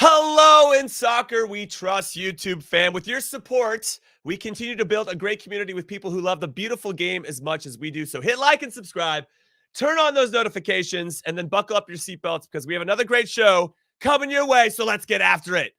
Hello in soccer, we trust YouTube fam. With your support, we continue to build a great community with people who love the beautiful game as much as we do. So hit like and subscribe, turn on those notifications, and then buckle up your seatbelts because we have another great show coming your way. So let's get after it.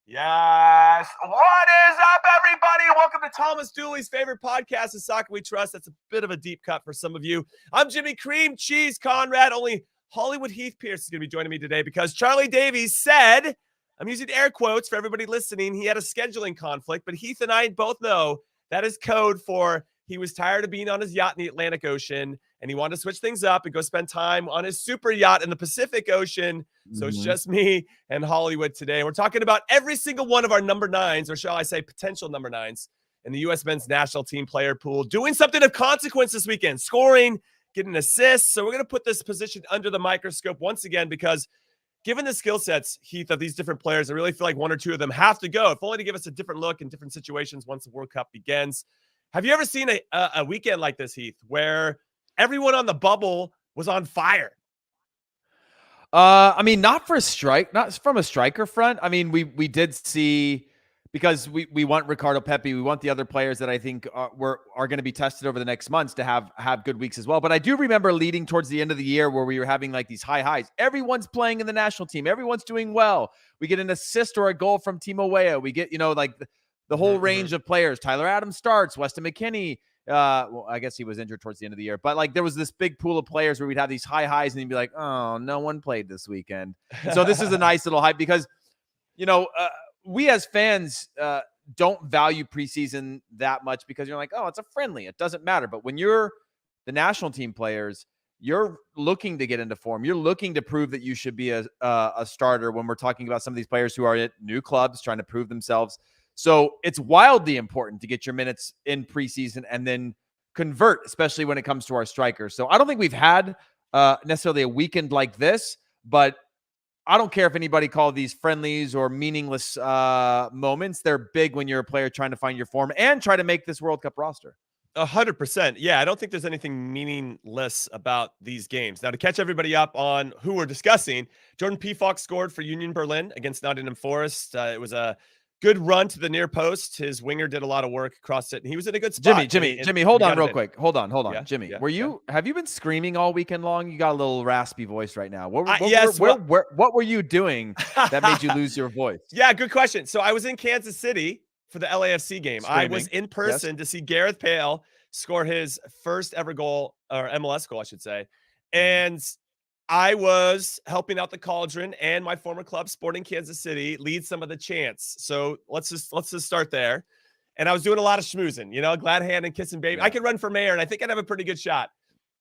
Yes. What is up, everybody? Welcome to Thomas Dooley's favorite podcast of Soccer We Trust. That's a bit of a deep cut for some of you. I'm Jimmy Cream Cheese Conrad. Only Hollywood Heath Pearce is going to be joining me today because Charlie Davies said, I'm using air quotes for everybody listening, he had a scheduling conflict, but Heath and I both know that is code for he was tired of being on his yacht in the Atlantic Ocean and he wanted to switch things up and go spend time on his super yacht in the Pacific Ocean. So it's just me and Hollywood today. We're talking about every single one of our number nines, or shall I say potential number nines, in the U.S. men's national team player pool, doing something of consequence this weekend, scoring, getting assists. So we're going to put this position under the microscope once again because given the skill sets, Heath, of these different players, I really feel like one or two of them have to go, if only to give us a different look in different situations once the World Cup begins. Have you ever seen a weekend like this, Heath, where everyone on the bubble was on fire? I mean, not from a striker front. I mean, we did see, because we want Ricardo Pepi, we want the other players that I think are going to be tested over the next months to have good weeks as well. But I do remember leading towards the end of the year where we were having like these high highs. Everyone's playing in the national team. Everyone's doing well. We get an assist or a goal from Timo Weah. We get, like the whole range of players. Tyler Adams starts, Weston McKennie. Well, I guess he was injured towards the end of the year, but like there was this big pool of players where we'd have these high highs and you'd be like, oh, no one played this weekend. And so this is a nice little hype because, we as fans don't value preseason that much because you're like, oh, it's a friendly. It doesn't matter. But when you're the national team players, you're looking to get into form. You're looking to prove that you should be a starter when we're talking about some of these players who are at new clubs trying to prove themselves. So it's wildly important to get your minutes in preseason and then convert, especially when it comes to our strikers. So I don't think we've had necessarily a weekend like this, but I don't care if anybody call these friendlies or meaningless moments. They're big when you're a player trying to find your form and try to make this World Cup roster. 100%. Yeah, I don't think there's anything meaningless about these games. Now, to catch everybody up on who we're discussing, Jordan Pefok scored for Union Berlin against Nottingham Forest. It was a good run to the near post. His winger did a lot of work across it, and he was in a good spot. Jimmy, hold on real quick. Hold on. Yeah, Jimmy, yeah, have you been screaming all weekend long? You got a little raspy voice right now. What were you doing that made you lose your voice? Yeah, good question. So I was in Kansas City for the LAFC game. I was in person to see Gareth Bale score his first ever goal, or MLS goal, I should say. And I was helping out the Cauldron and my former club, Sporting Kansas City, lead some of the chants. So let's just start there. And I was doing a lot of schmoozing, glad hand and kissing baby. Yeah. I could run for mayor, and I think I'd have a pretty good shot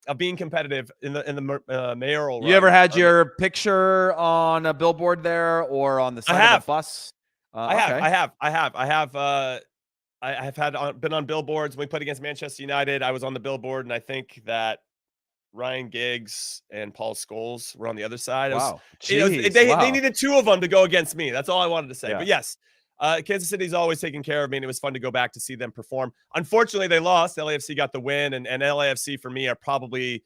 of being competitive in the mayoral run. You ever had your picture on a billboard there or on the side of a bus? I have been on billboards. When we played against Manchester United, I was on the billboard, and I think that Ryan Giggs and Paul Scholes were on the other side. Wow. They needed two of them to go against me. That's all I wanted to say. Yeah. But yes, Kansas City's always taking care of me, and it was fun to go back to see them perform. Unfortunately, they lost. LAFC got the win, and LAFC for me are probably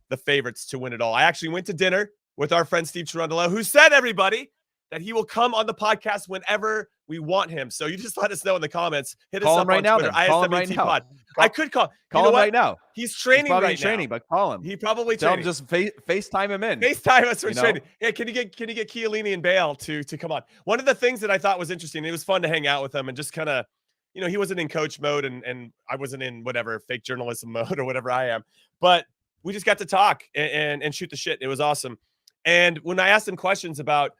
the favorites to win it all. I actually went to dinner with our friend Steve Cherundolo, who said, everybody, that he will come on the podcast whenever we want him. So you just let us know in the comments. Hit us up on Twitter, ISWT Pod. I could call him right now. He's training right now. But call him. He probably tell training. Him just FaceTime him in. FaceTime us for training. Yeah, can you get Chiellini and Bale to come on? One of the things that I thought was interesting, it was fun to hang out with him and just kind of, he wasn't in coach mode and I wasn't in whatever fake journalism mode or whatever I am. But we just got to talk and shoot the shit. It was awesome. And when I asked him questions about,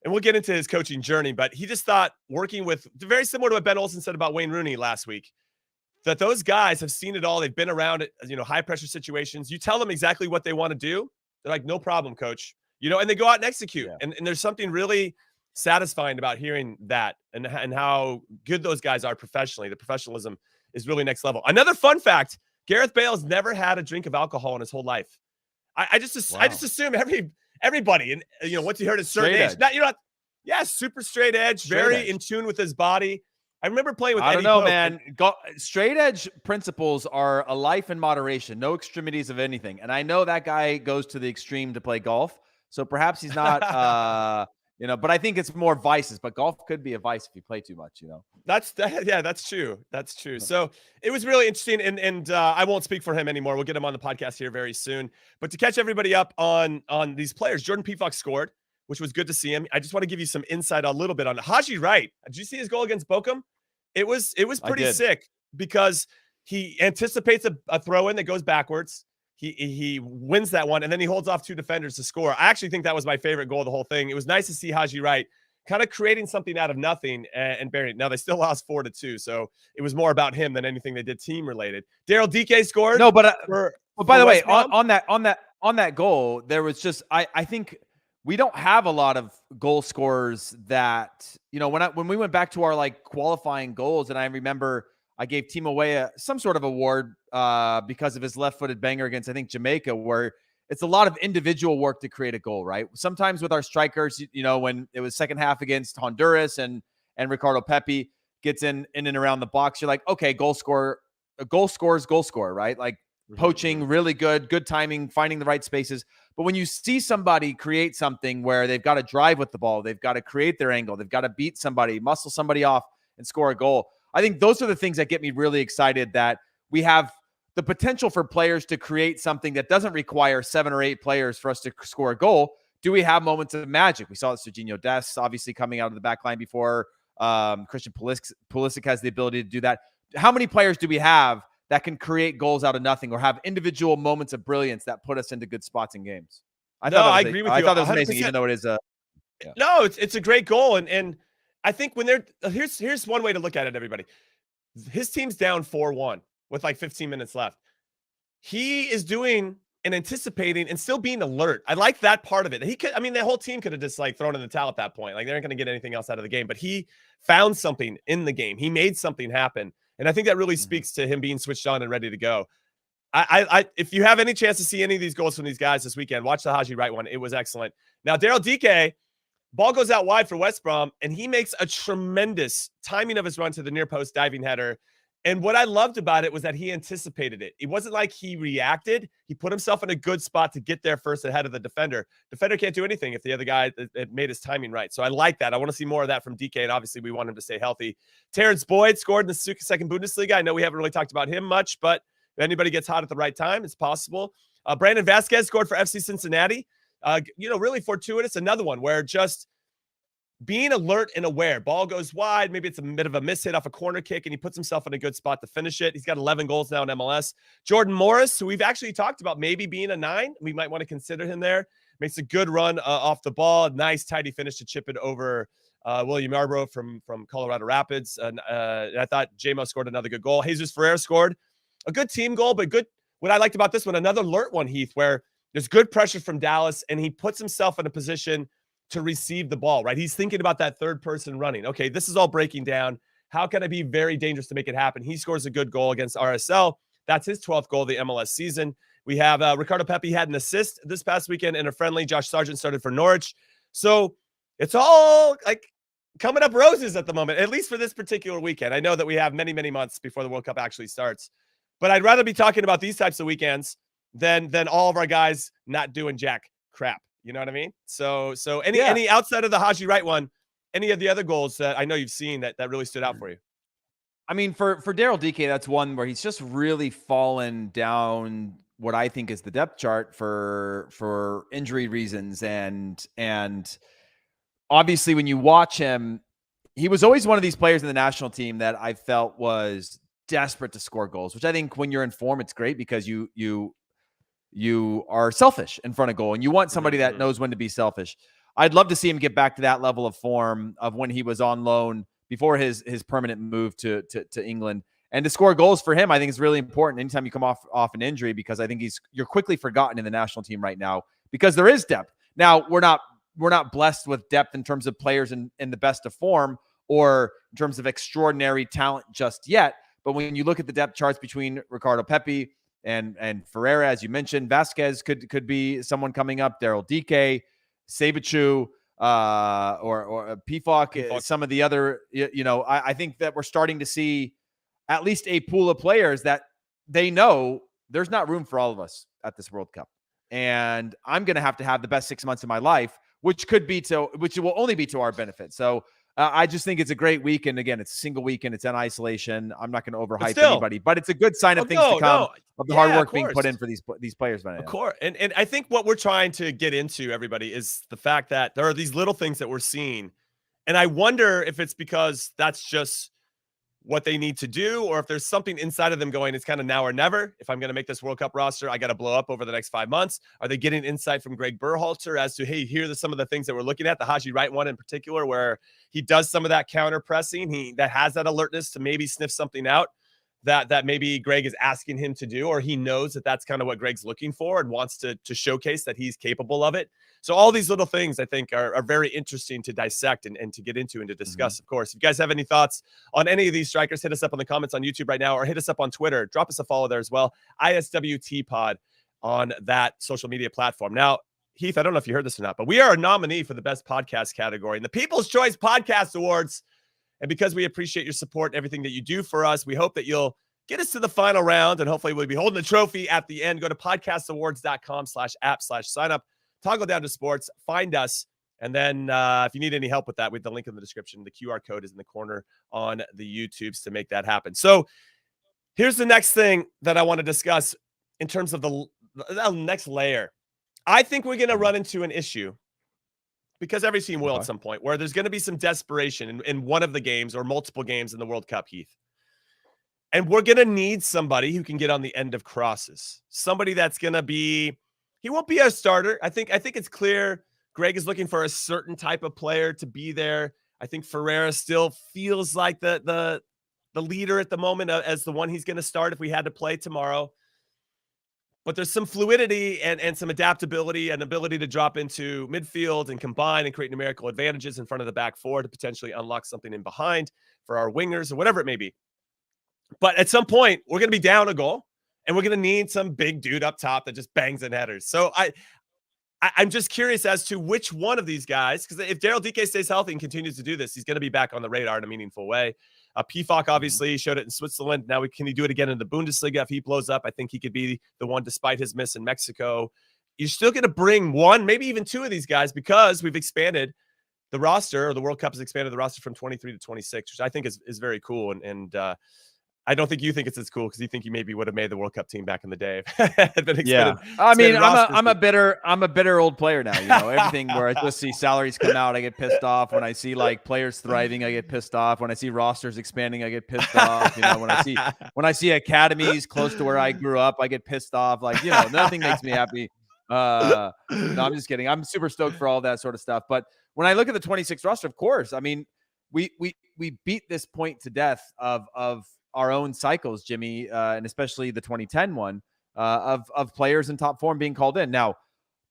and we'll get into his coaching journey, but he just thought working with, very similar to what Ben Olsen said about Wayne Rooney last week, that those guys have seen it all. They've been around it, high pressure situations. You tell them exactly what they want to do. They're like, no problem, coach, and they go out and execute. Yeah. And there's something really satisfying about hearing that and how good those guys are professionally. The professionalism is really next level. Another fun fact, Gareth Bale's never had a drink of alcohol in his whole life. I just assume everybody, and once he heard a certain age, super straight edge, very in tune with his body. I remember playing with Eddie Pope. Man. Straight edge principles are a life in moderation, no extremities of anything. And I know that guy goes to the extreme to play golf, so perhaps he's not but I think it's more vices, but golf could be a vice if you play too much, That's true. That's true. So it was really interesting, and I won't speak for him anymore. We'll get him on the podcast here very soon. But to catch everybody up on these players, Jordan Pefok scored, which was good to see him. I just want to give you some insight a little bit on it. Haji Wright. Did you see his goal against Bochum? It was pretty sick because he anticipates a throw in that goes backwards. He wins that one, and then he holds off 2 defenders to score. I actually think that was my favorite goal of the whole thing. It was nice to see Haji Wright kind of creating something out of nothing and burying it. Now, they still lost 4-2, so it was more about him than anything they did team related. Daryl Dike scored. No, but by the way, Brom. on that goal, there was just I think we don't have a lot of goal scorers that, when we went back to our like qualifying goals, and I remember I gave Timo Weah some sort of award because of his left-footed banger against, I think, Jamaica, where it's a lot of individual work to create a goal, right? Sometimes with our strikers, when it was second half against Honduras and Ricardo Pepi gets in and around the box, you're like, okay, goal scorer, right? Like poaching, really good timing, finding the right spaces. But when you see somebody create something where they've got to drive with the ball, they've got to create their angle, they've got to beat somebody, muscle somebody off and score a goal. I think those are the things that get me really excited, that we have the potential for players to create something that doesn't require 7 or 8 players for us to score a goal. Do we have moments of magic? We saw Serginho Dest obviously coming out of the back line before. Christian Pulisic has the ability to do that. How many players do we have that can create goals out of nothing or have individual moments of brilliance that put us into good spots in games? I agree with you. I thought that was amazing, even though it is No, it's a great goal. And I think when here's one way to look at it, everybody. His team's down 4-1 with like 15 minutes left. He is doing and anticipating and still being alert. I like that part of it. The whole team could have just like thrown in the towel at that point. Like, they aren't going to get anything else out of the game, but he found something in the game. He made something happen. And I think that really speaks to him being switched on and ready to go. If you have any chance to see any of these goals from these guys this weekend, watch the Haji Wright one. It was excellent. Now, Daryl Dike, ball goes out wide for West Brom, and he makes a tremendous timing of his run to the near post diving header. And what I loved about it was that he anticipated it. It wasn't like he reacted. He put himself in a good spot to get there first ahead of the defender. Defender can't do anything if the other guy made his timing right. So I like that. I want to see more of that from DK, and obviously we want him to stay healthy. Terrence Boyd scored in the second Bundesliga. I know we haven't really talked about him much, but if anybody gets hot at the right time, it's possible. Brandon Vazquez scored for FC Cincinnati. Really fortuitous. Another one where just being alert and aware. Ball goes wide. Maybe it's a bit of a miss hit off a corner kick, and he puts himself in a good spot to finish it. He's got 11 goals now in MLS. Jordan Morris, who we've actually talked about maybe being a 9. We might want to consider him there. Makes a good run off the ball. Nice, tidy finish to chip it over William Yarbrough from Colorado Rapids. And I thought JMO scored another good goal. Jesus Ferrer scored a good team goal, but good. What I liked about this one, another alert one, Heath, where there's good pressure from Dallas, and he puts himself in a position to receive the ball, right? He's thinking about that third person running. Okay, this is all breaking down. How can I be very dangerous to make it happen? He scores a good goal against RSL. That's his 12th goal of the MLS season. We have Ricardo Pepi had an assist this past weekend in a friendly. Josh Sargent started for Norwich. So it's all like coming up roses at the moment, at least for this particular weekend. I know that we have many, many months before the World Cup actually starts, but I'd rather be talking about these types of weekends than all of our guys not doing jack crap. You know what I mean? So any outside of the Haji Wright one, any of the other goals that I know you've seen that really stood out for you? I mean, for Daryl Dike, that's one where he's just really fallen down what I think is the depth chart for injury reasons. And obviously when you watch him, he was always one of these players in the national team that I felt was desperate to score goals, which I think when you're in form, it's great because you are selfish in front of goal and you want somebody that knows when to be selfish. I'd love to see him get back to that level of form of when he was on loan before his permanent move to England, and to score goals for him, I think is really important anytime you come off an injury, because I think you're quickly forgotten in the national team right now because there is depth. Now we're not blessed with depth in terms of players in the best of form or in terms of extraordinary talent just yet. But when you look at the depth charts between Ricardo Pepi and Ferreira, as you mentioned, Vazquez could be someone coming up, Daryl Dike, Sabichu, or Pefok, some of the other, I think that we're starting to see at least a pool of players that they know there's not room for all of us at this World Cup. And I'm going to have the best 6 months of my life which will only be to our benefit. So I just think it's a great weekend. Again, it's a single weekend. It's in isolation. I'm not going to overhype anybody, but it's a good sign of things to come of the hard work being put in for these players. Of course. And I think what we're trying to get into, everybody, is the fact that there are these little things that we're seeing. And I wonder if it's because that's just what they need to do, or if there's something inside of them going, it's kind of now or never. If I'm going to make this World Cup roster, I got to blow up over the next 5 months. Are they getting insight from Gregg Berhalter as to, hey, here are some of the things that we're looking at, the Haji Wright one in particular, where he does some of that counter pressing, that has that alertness to maybe sniff something out that maybe Gregg is asking him to do, or he knows that that's kind of what Gregg's looking for and wants to showcase that he's capable of it. So all these little things I think are very interesting to dissect and to get into and to discuss. Of course, if you guys have any thoughts on any of these strikers, hit us up in the comments on YouTube right now, or hit us up on Twitter. Drop us a follow there as well. ISWT Pod on that social media platform. Now, Heath, I don't know if you heard this or not, but we are a nominee for the best podcast category in the People's Choice Podcast Awards. And because we appreciate your support and everything that you do for us, we hope that you'll get us to the final round, and hopefully we'll be holding the trophy at the end. Go to podcastawards.com/app/signup, toggle down to sports, find us. And then if you need any help with that, we have the link in the description. The QR code is in the corner on the YouTubes to make that happen. So here's the next thing that I want to discuss in terms of the next layer. I think we're going to run into an issue, because every team will at some point, where there's going to be some desperation in one of the games or multiple games in the World Cup, Heath. And we're going to need somebody who can get on the end of crosses. Somebody that's going to be, he won't be a starter. I think it's clear Gregg is looking for a certain type of player to be there. I think Ferreira still feels like the leader at the moment as the one he's going to start if we had to play tomorrow. But there's some fluidity and some adaptability and ability to drop into midfield and combine and create numerical advantages in front of the back four to potentially unlock something in behind for our wingers or whatever it may be. But at some point, we're going to be down a goal, and we're going to need some big dude up top that just bangs in headers. So I'm just curious as to which one of these guys, because if Daryl Dike stays healthy and continues to do this, he's going to be back on the radar in a meaningful way. Pefok obviously showed it in Switzerland. Now, can he do it again in the Bundesliga if he blows up? I think he could be the one despite his miss in Mexico. You're still going to bring one, maybe even two of these guys, because we've expanded the roster, or the World Cup has expanded the roster from 23 to 26, which I think is very cool. And I don't think you think it's as cool, because you think you maybe would have made the World Cup team back in the day. Yeah, I mean, I'm a bitter old player now. You know, everything where I just see salaries come out, I get pissed off. When I see like players thriving, I get pissed off. When I see rosters expanding, I get pissed off. You know, when I see academies close to where I grew up, I get pissed off. Like, you know, nothing makes me happy. No, I'm just kidding. I'm super stoked for all that sort of stuff. But when I look at the 26 roster, of course, I mean, we beat this point to death of our own cycles, Jimmy, and especially the 2010 one, of players in top form being called in. Now,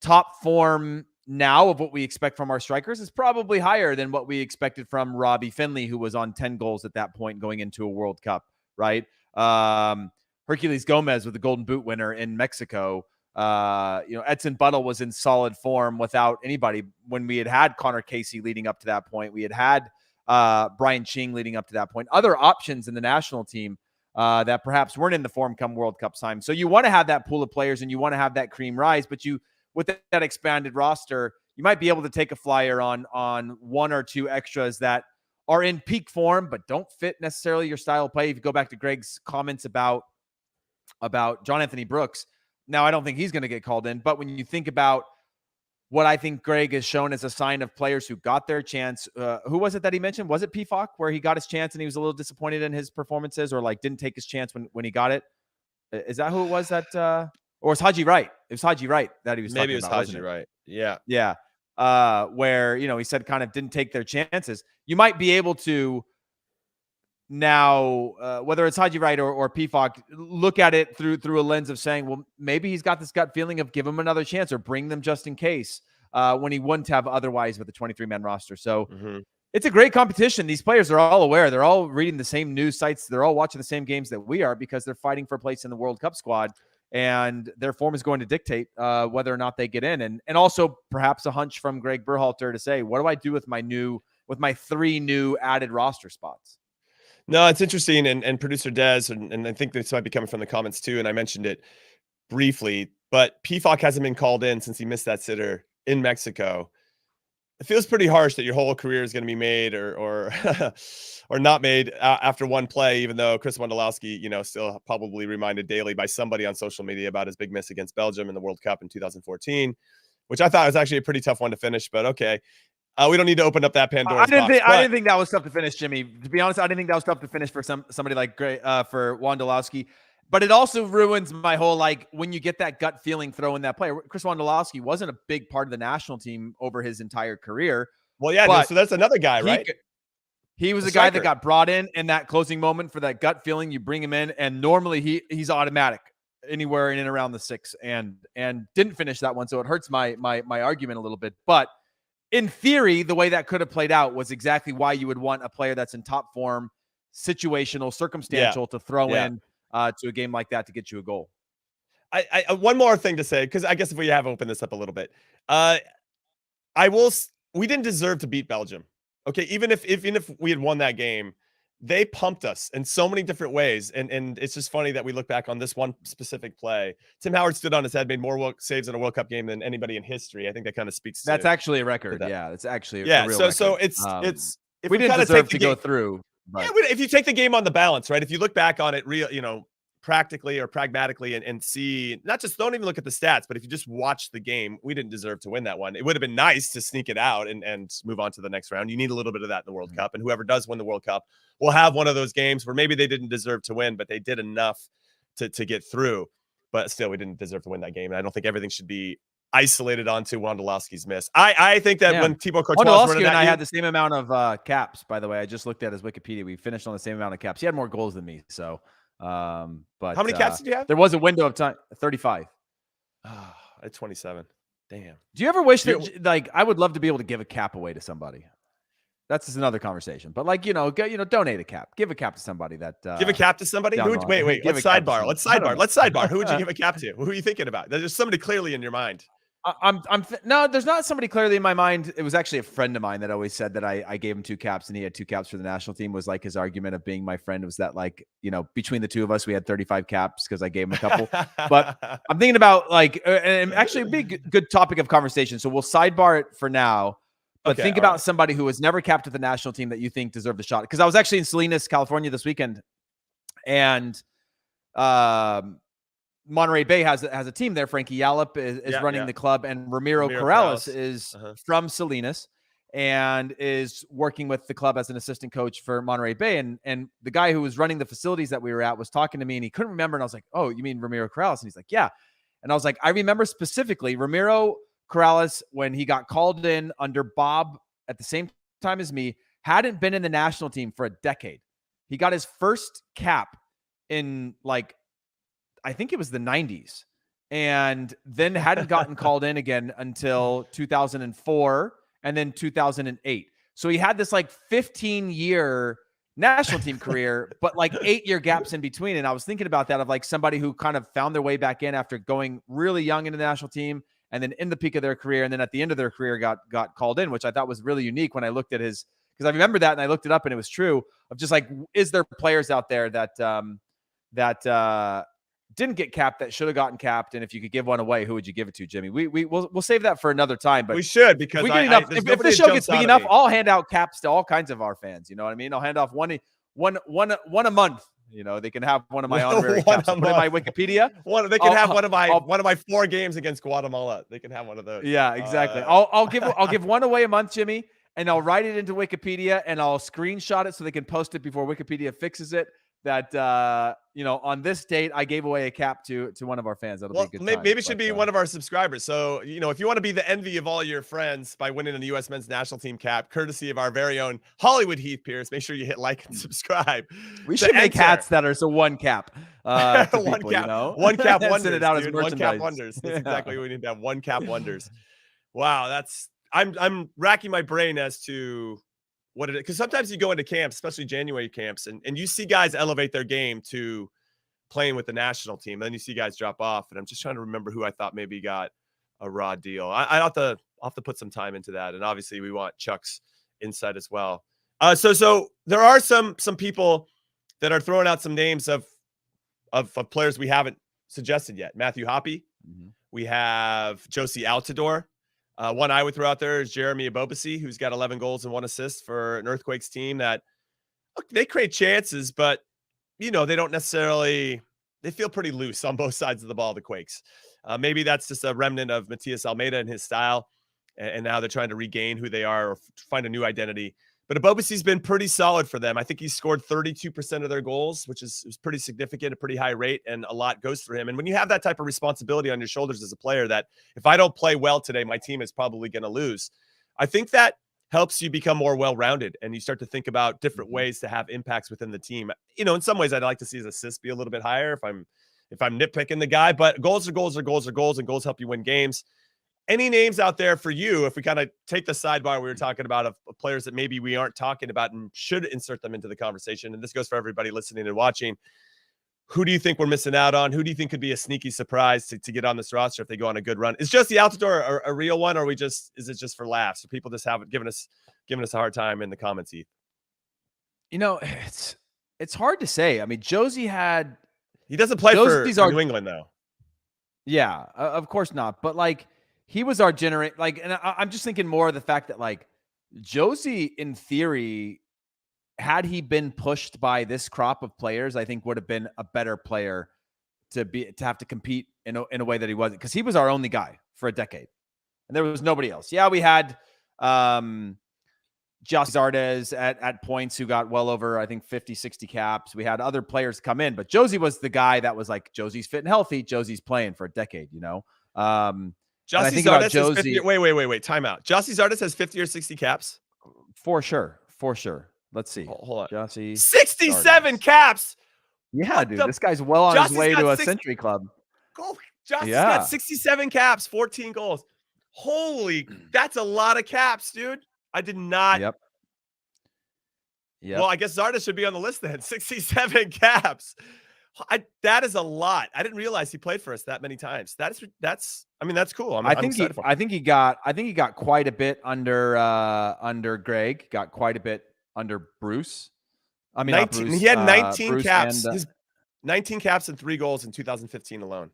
top form now of what we expect from our strikers is probably higher than what we expected from Robbie Finley, who was on 10 goals at that point going into a World Cup, right? Herculez Gomez with the Golden Boot winner in Mexico. Edson Buttle was in solid form without anybody. When we had Connor Casey leading up to that point, we had Brian Ching leading up to that point, other options in the national team that perhaps weren't in the form come World Cup time. So you want to have that pool of players and you want to have that cream rise, but with that expanded roster, you might be able to take a flyer on one or two extras that are in peak form, but don't fit necessarily your style of play. If you go back to Gregg's comments about John Anthony Brooks, now I don't think he's going to get called in, but when you think about what I think Gregg has shown as a sign of players who got their chance. Who was it that he mentioned? Was it Pefok, where he got his chance and he was a little disappointed in his performances, or like didn't take his chance when he got it? Is that who it was that, or was Haji Wright? It was Haji Wright that he was maybe talking it was about, Haji Wright. Yeah. Yeah. Where, he said kind of didn't take their chances. You might be able to now, whether it's Haji Wright or Pefok, look at it through a lens of saying, well, maybe he's got this gut feeling of give him another chance or bring them just in case, when he wouldn't have otherwise with the 23-man roster. So it's a great competition. These players are all aware. They're all reading the same news sites. They're all watching the same games that we are, because they're fighting for a place in the World Cup squad, and their form is going to dictate whether or not they get in. And also perhaps a hunch from Gregg Berhalter to say, what do I do with my 3 new added roster spots? No, it's interesting. And producer Des, and I think this might be coming from the comments too, and I mentioned it briefly, but Pefok hasn't been called in since he missed that sitter in Mexico. it feels pretty harsh that your whole career is going to be made or or not made after one play, even though Chris Wondolowski, still probably reminded daily by somebody on social media about his big miss against Belgium in the World Cup in 2014, which I thought was actually a pretty tough one to finish, but okay. We don't need to open up that Pandora's box. I didn't think that was tough to finish, Jimmy. To be honest, I didn't think that was tough to finish for somebody like for Wondolowski. But it also ruins my whole, when you get that gut feeling throwing that play. Chris Wondolowski wasn't a big part of the national team over his entire career. Well, yeah, so that's another guy, right? He was a guy that got brought in that closing moment for that gut feeling. You bring him in, and normally he's automatic anywhere in and around the 6, and didn't finish that one. So it hurts my argument a little bit. But in theory, the way that could have played out was exactly why you would want a player that's in top form, situational, circumstantial to throw in to a game like that to get you a goal. I one more thing to say, because I guess if we have opened this up a little bit, we didn't deserve to beat Belgium. Okay, even if we had won that game, they pumped us in so many different ways, and it's just funny that we look back on this one specific play. Tim Howard stood on his head, made more saves in a World Cup game than anybody in history. I think that kind of speaks. That's actually a record. Yeah, it's actually a real record. So it's if we didn't deserve to go through. But. Yeah, if you take the game on the balance, right? If you look back on it, practically or pragmatically and see, don't even look at the stats, but if you just watch the game, we didn't deserve to win that one. It would have been nice to sneak it out and move on to the next round. You need a little bit of that in the World Cup, and whoever does win the World Cup will have one of those games where maybe they didn't deserve to win, but they did enough to get through. But still, we didn't deserve to win that game. And I don't think everything should be isolated onto Wondolowski's miss. I think that when Thibaut Courtois Wondolowski and I had the same amount of caps, by the way. I just looked at his Wikipedia. We finished on the same amount of caps. He had more goals than me, so but how many caps did you have? There was a window of time, 35. At 27. Damn. Do you ever wish that I would love to be able to give a cap away to somebody? That's just another conversation. But donate a cap. Give a cap to somebody that give a cap to somebody? Wait, let's sidebar. Let's sidebar. Who would you give a cap to? Who are you thinking about? There's somebody clearly in your mind. No, there's not somebody clearly in my mind. It was actually a friend of mine that always said that I gave him 2 caps and he had 2 caps for the national team. Was his argument of being my friend was that between the two of us, we had 35 caps because I gave him a couple. But I'm thinking about and actually a big good topic of conversation. So we'll sidebar it for now. But think about somebody who was never capped at the national team that you think deserved a shot. Because I was actually in Salinas, California this weekend, and Monterey Bay has a team there. Frankie Yallop is running the club, and Ramiro Corrales is from Salinas and is working with the club as an assistant coach for Monterey Bay. And the guy who was running the facilities that we were at was talking to me, and he couldn't remember. And I was like, "Oh, you mean Ramiro Corrales?" And he's like, "Yeah." And I was like, "I remember specifically Ramiro Corrales when he got called in under Bob at the same time as me, hadn't been in the national team for a decade. He got his first cap in I think it was the 90s, and then hadn't gotten called in again until 2004 and then 2008. So he had this 15-year national team career, but 8-year gaps in between. And I was thinking about that of somebody who kind of found their way back in after going really young into the national team and then in the peak of their career. And then at the end of their career got called in, which I thought was really unique when I looked at because I remember that and I looked it up and it was true of just is there players out there that didn't get capped that should have gotten capped, and if you could give one away, who would you give it to, Jimmy? We'll save that for another time. But we should, because if this show gets big enough, I'll hand out caps to all kinds of our fans. You know what I mean? I'll hand off one a month. They can have one of my honorary caps. Put in my Wikipedia. They can have one of my 4 games against Guatemala. They can have one of those. Yeah, exactly. I'll give one away a month, Jimmy, and I'll write it into Wikipedia and I'll screenshot it so they can post it before Wikipedia fixes it. That on this date I gave away a cap to one of our fans. That'll be a good time. Maybe it should be one of our subscribers. So if you want to be the envy of all your friends by winning a U.S. men's national team cap, courtesy of our very own Hollywood Heath Pearce, make sure you hit like and subscribe. We should make hats that are one cap. One people, cap, one cap wonders. Send it out as one cap wonders. That's exactly what we need to have. One cap wonders. Wow, I'm racking my brain as to what it is, because sometimes you go into camps, especially January camps, and you see guys elevate their game to playing with the national team. And then you see guys drop off, and I'm just trying to remember who I thought maybe got a raw deal. I'll have to put some time into that, and obviously we want Chuck's insight as well. So there are some people that are throwing out some names of players we haven't suggested yet. Matthew Hoppe, we have Josie Altidore. One I would throw out there is Jeremy Ebobisse, who's got 11 goals and 1 assist for an Earthquakes team that, look, they create chances, but they don't necessarily, they feel pretty loose on both sides of the ball, the Quakes. Maybe that's just a remnant of Matias Almeida and his style, and now they're trying to regain who they are or find a new identity. But Ebobisse's been pretty solid for them. I think he's scored 32% of their goals, which is pretty significant, a pretty high rate, and a lot goes through him. And when you have that type of responsibility on your shoulders as a player, that if I don't play well today, my team is probably going to lose, I think that helps you become more well-rounded, and you start to think about different ways to have impacts within the team. In some ways, I'd like to see his assists be a little bit higher if I'm nitpicking the guy, but goals are goals are goals are goals, and goals help you win games. Any names out there for you, if we kind of take the sidebar we were talking about of players that maybe we aren't talking about and should insert them into the conversation, and this goes for everybody listening and watching, who do you think we're missing out on? Who do you think could be a sneaky surprise to get on this roster if they go on a good run? Is Josie Altidore a real one, or is it just for laughs? Or people just haven't given us a hard time in the comments, Heath? It's hard to say. I mean, he doesn't play for New England, though. Yeah, of course not. But like, he was our and I'm just thinking more of the fact that like Josie, in theory, had he been pushed by this crop of players, I think would have been a better player to have to compete in a way that he wasn't, because he was our only guy for a decade, and there was nobody else. Yeah, we had Josie Zardes at points who got well over, I think, 50, 60 caps. We had other players come in, but Josie was the guy that was like, Josie's fit and healthy. Josie's playing for a decade, Josie Zardes has 50, wait. Time out. Josie Zardes has 50 or 60 caps? For sure. Let's see. Hold on. Josie 67 Zardes. Caps. Yeah, dude. This guy's well on his way to a century club. Josie's got 67 caps, 14 goals. Holy, that's a lot of caps, dude. I did not. Yep. Well, I guess Zardes should be on the list then. 67 caps. That is a lot. I didn't realize he played for us that many times. That's cool. I'm excited for him. I think he got quite a bit under Gregg, got quite a bit under Bruce. I mean, 19, Bruce, he had 19 Bruce caps. And, his 19 caps and 3 goals in 2015 alone.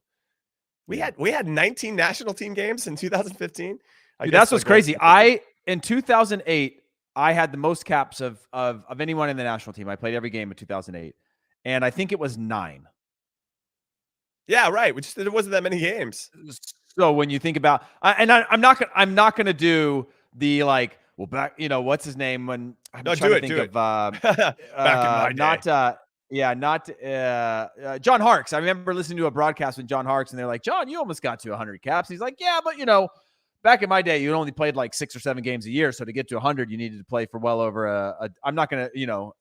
We had 19 national team games in 2015. Dude, that's what's crazy. In 2008, I had the most caps of anyone in the national team. I played every game in 2008. And I think it was 9. Yeah, right. There wasn't that many games. So when you think about, I'm not gonna do the like, well, back, what's his name? When I'm trying to think of back in my day. not John Harkes. I remember listening to a broadcast with John Harkes, and they're like, John, you almost got to 100 caps. He's like, yeah, but back in my day, you only played like 6 or 7 games a year. So to get to 100, you needed to play for well over I'm not going to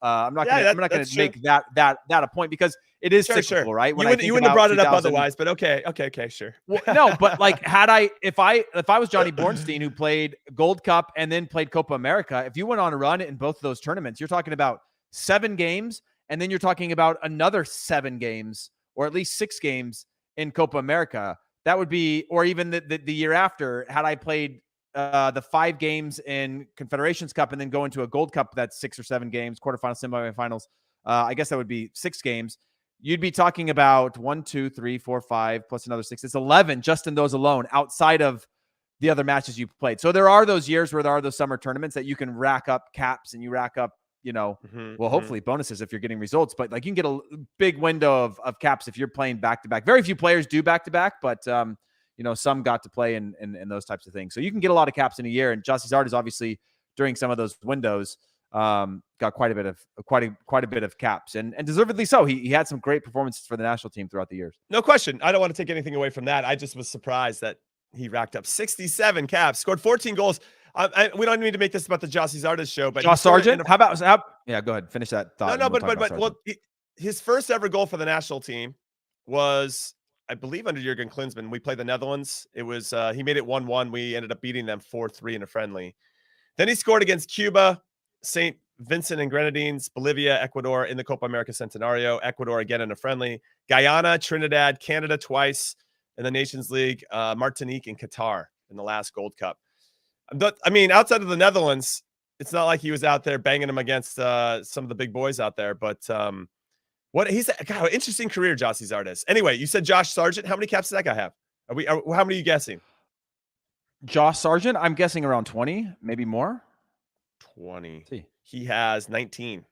make that a point, because it is cyclical, right? When you wouldn't have brought it up otherwise, but okay, sure. Well, no, but like, if I was Johnny Bornstein, who played Gold Cup and then played Copa America, if you went on a run in both of those tournaments, you're talking about 7 games, and then you're talking about another 7 games, or at least 6 games in Copa America. That would be, or even the year after, had I played the 5 games in Confederations Cup and then go into a Gold Cup that's 6 or 7 games, quarterfinals, semifinals. I guess that would be 6 games. You'd be talking about 1, 2, 3, 4, 5 plus another 6. It's 11 just in those alone, outside of the other matches you've played. So there are those years where there are those summer tournaments that you can rack up caps, and you rack up, hopefully bonuses if you're getting results, but like, you can get a big window of caps if you're playing back-to-back. Very few players do back-to-back, but some got to play in those types of things. So you can get a lot of caps in a year. And Josie Zardes, obviously, during some of those windows, got quite a bit of caps, and deservedly so. He had some great performances for the national team throughout the years. No question. I don't want to take anything away from that. I just was surprised that he racked up 67 caps, scored 14 goals. We don't need to make this about the Josie Zardes show, but Josh Sargent. Yeah, go ahead. Finish that thought. No, his first ever goal for the national team was, I believe, under Jurgen Klinsmann. We played the Netherlands. It was he made it 1-1. We ended up beating them 4-3 in a friendly. Then he scored against Cuba, St. Vincent and Grenadines, Bolivia, Ecuador in the Copa America Centenario, Ecuador again in a friendly, Guyana, Trinidad, Canada twice in the Nations League, Martinique and Qatar in the last Gold Cup. I mean, outside of the Netherlands, it's not like he was out there banging them against some of the big boys out there. But interesting career, Josie Zardes. Anyway, you said Josh Sargent. How many caps does that guy have? How many are you guessing? Josh Sargent, I'm guessing around 20, maybe more. 20. Let's see. He has 19.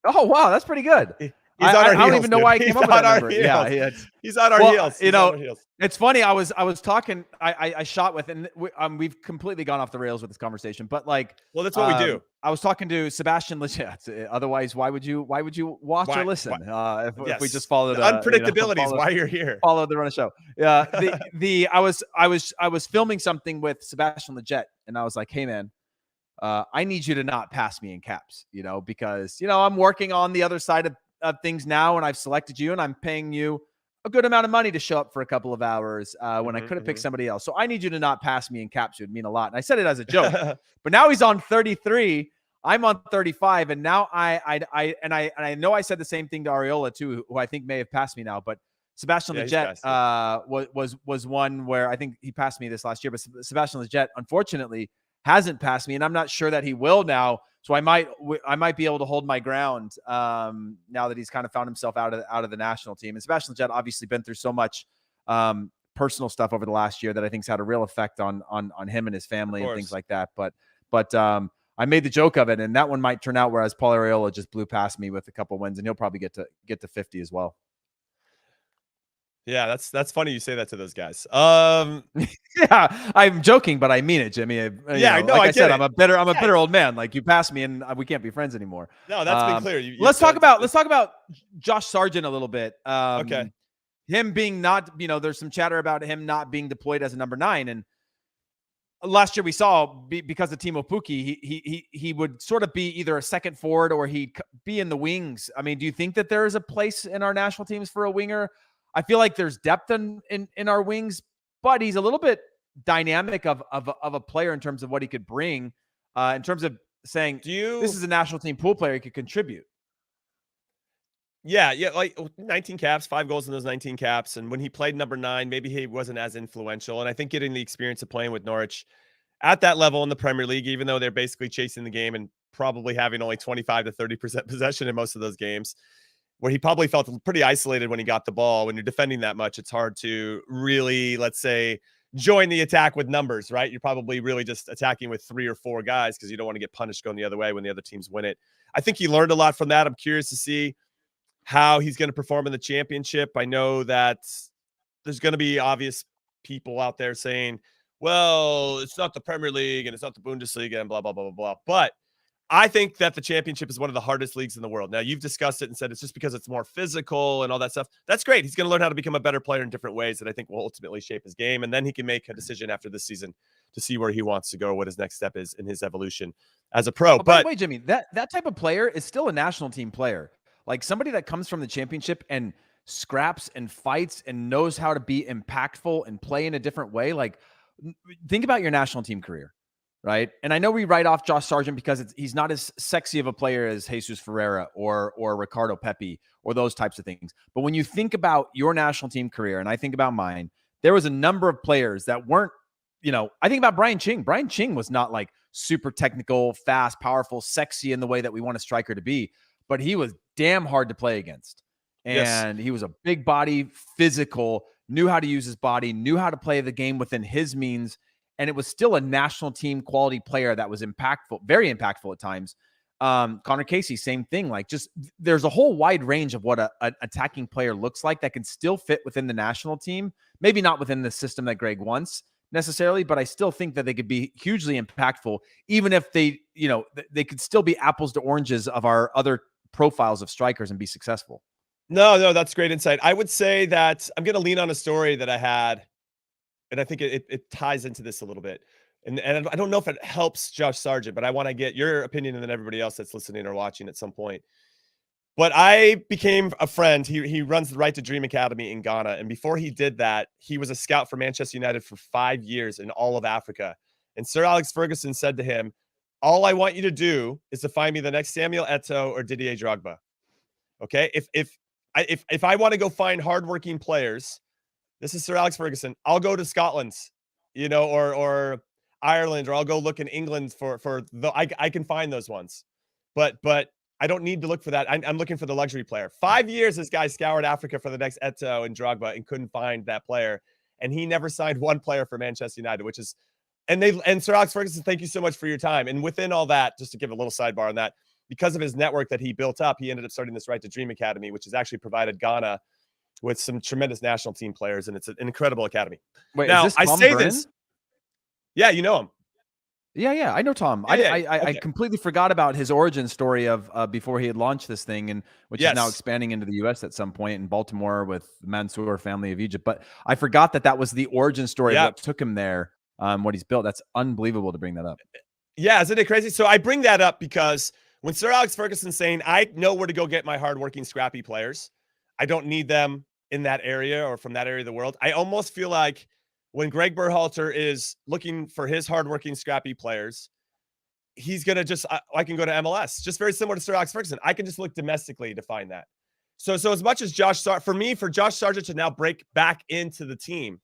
Oh, wow. That's pretty good. He's on our heels. I don't even know dude. why I came up with that number. Heels. Yeah. He's on our heels. You He's know, on our heels. it's funny. I was talking. I shot with, and we've completely gone off the rails with this conversation. But like, well, that's what we do. I was talking to Sebastian Leggett. Otherwise, why would you watch or listen if we just followed unpredictability is why you're here. Follow the run of show. Yeah. I was filming something with Sebastian Leggett, and I was like, hey man, I need you to not pass me in caps, because I'm working on the other side of things now, and I've selected you, and I'm paying you a good amount of money to show up for a couple of hours when I could have picked somebody else. So I need you to not pass me in caps. It would mean a lot. And I said it as a joke, but now he's on 33. I'm on 35. And now I know I said the same thing to Areola too, who I think may have passed me now, but Sebastian Leggett was one where I think he passed me this last year, but Sebastian Leggett, unfortunately, hasn't passed me, and I'm not sure that he will now. So I might be able to hold my ground now that he's kind of found himself out of the national team. And Sebastian Leggett obviously been through so much personal stuff over the last year that I think's had a real effect on him and his family and things like that. But I made the joke of it, and that one might turn out whereas Paul Areola just blew past me with a couple wins, and he'll probably get to 50 as well. Yeah, that's funny you say that to those guys. Yeah, I'm joking, but I mean it, Jimmy. I said, I'm a bitter old man. Like, you passed me, and we can't be friends anymore. No, that's been clear. Let's talk about Josh Sargent a little bit. Okay, him being not, there's some chatter about him not being deployed as a number 9, and last year we saw because of Timo Pukki, he would sort of be either a second forward or he'd be in the wings. I mean, do you think that there is a place in our national teams for a winger? I feel like there's depth in our wings, but he's a little bit dynamic of a player in terms of what he could bring, in terms of saying, this is a national team pool player, he could contribute. Yeah, like 19 caps, 5 goals in those 19 caps. And when he played number 9, maybe he wasn't as influential. And I think getting the experience of playing with Norwich at that level in the Premier League, even though they're basically chasing the game and probably having only 25 to 30% possession in most of those games, where he probably felt pretty isolated when he got the ball. When you're defending that much, it's hard to really, let's say, join the attack with numbers, right? You're probably really just attacking with 3 or 4 guys because you don't want to get punished going the other way when the other teams win it. I think he learned a lot from that. I'm curious to see how he's going to perform in the championship. I know that there's going to be obvious people out there saying, well, it's not the Premier League and it's not the Bundesliga and blah, blah, blah, blah, blah. But I think that the championship is one of the hardest leagues in the world. Now, you've discussed it and said it's just because it's more physical and all that stuff. That's great. He's going to learn how to become a better player in different ways that I think will ultimately shape his game. And then he can make a decision after this season to see where he wants to go, what his next step is in his evolution as a pro. By the way, Jimmy, that type of player is still a national team player. Like, somebody that comes from the championship and scraps and fights and knows how to be impactful and play in a different way. Like, think about your national team career. Right. And I know we write off Josh Sargent because he's not as sexy of a player as Jesus Ferreira or Ricardo Pepi or those types of things. But when you think about your national team career, and I think about mine, there was a number of players that weren't, I think about Brian Ching. Brian Ching was not like super technical, fast, powerful, sexy in the way that we want a striker to be, but he was damn hard to play against. And He was a big body, physical, knew how to use his body, knew how to play the game within his means. And it was still a national team quality player that was impactful, very impactful at times. Connor Casey, same thing. Like, just there's a whole wide range of what an attacking player looks like that can still fit within the national team. Maybe not within the system that Gregg wants necessarily, but I still think that they could be hugely impactful, even if they could still be apples to oranges of our other profiles of strikers and be successful. No, that's great insight. I would say that I'm going to lean on a story that I had, and I think it ties into this a little bit. And I don't know if it helps Josh Sargent, but I want to get your opinion and then everybody else that's listening or watching at some point. But I became a friend. He runs the Right to Dream Academy in Ghana. And before he did that, he was a scout for Manchester United for 5 years in all of Africa. And Sir Alex Ferguson said to him, all I want you to do is to find me the next Samuel Eto'o or Didier Drogba. Okay? If I want to go find hardworking players, this is Sir Alex Ferguson, I'll go to Scotland, or Ireland, or I'll go look in England I can find those ones. But I don't need to look for that. I'm looking for the luxury player. 5 years, this guy scoured Africa for the next Eto'o and Drogba and couldn't find that player. And he never signed one player for Manchester United, which is and Sir Alex Ferguson, thank you so much for your time. And within all that, just to give a little sidebar on that, because of his network that he built up, he ended up starting this Right to Dream Academy, which has actually provided Ghana with some tremendous national team players, and it's an incredible academy. Wait, Now, is this I Tom say Brennan? this. Yeah, you know him. Yeah, I know Tom. Yeah, I okay. completely forgot about his origin story of before he had launched this thing, and which is now Yes. expanding into the U.S. at some point in Baltimore with the Mansour family of Egypt. But I forgot that was the origin story of Yeah. what took him there, what he's built. That's unbelievable to bring that up. Yeah, isn't it crazy? So I bring that up because when Sir Alex Ferguson's saying, I know where to go get my hardworking, scrappy players, I don't need them in that area or from that area of the world. I almost feel like when Gregg Berhalter is looking for his hardworking, scrappy players, he's going to just, I can go to MLS, just very similar to Sir Alex Ferguson. I can just look domestically to find that. So as much as for Josh Sargent to now break back into the team,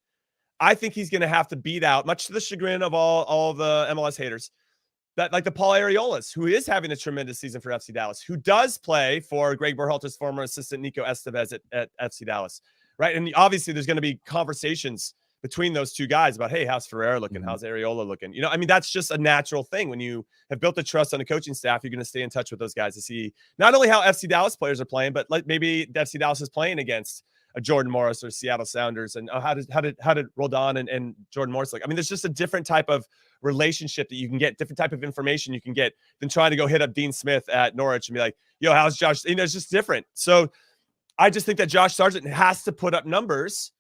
I think he's going to have to beat out, much to the chagrin of all the MLS haters, that like the Paul Areolas, who is having a tremendous season for FC Dallas, who does play for Gregg Berhalter's former assistant Nico Estevez at FC Dallas, right? And obviously there's going to be conversations between those two guys about, hey, how's Ferreira looking? Mm-hmm. How's Areola looking? You know, I mean, that's just a natural thing. When you have built a trust on a coaching staff, you're going to stay in touch with those guys to see not only how FC Dallas players are playing, but like maybe FC Dallas is playing against a Jordan Morris or Seattle Sounders, and how did Roldan and Jordan Morris look? I mean, there's just a different type of relationship that you can get, different type of information you can get than trying to go hit up Dean Smith at Norwich and be like, yo, how's Josh? You know, it's just different. So I just think that Josh Sargent has to put up numbers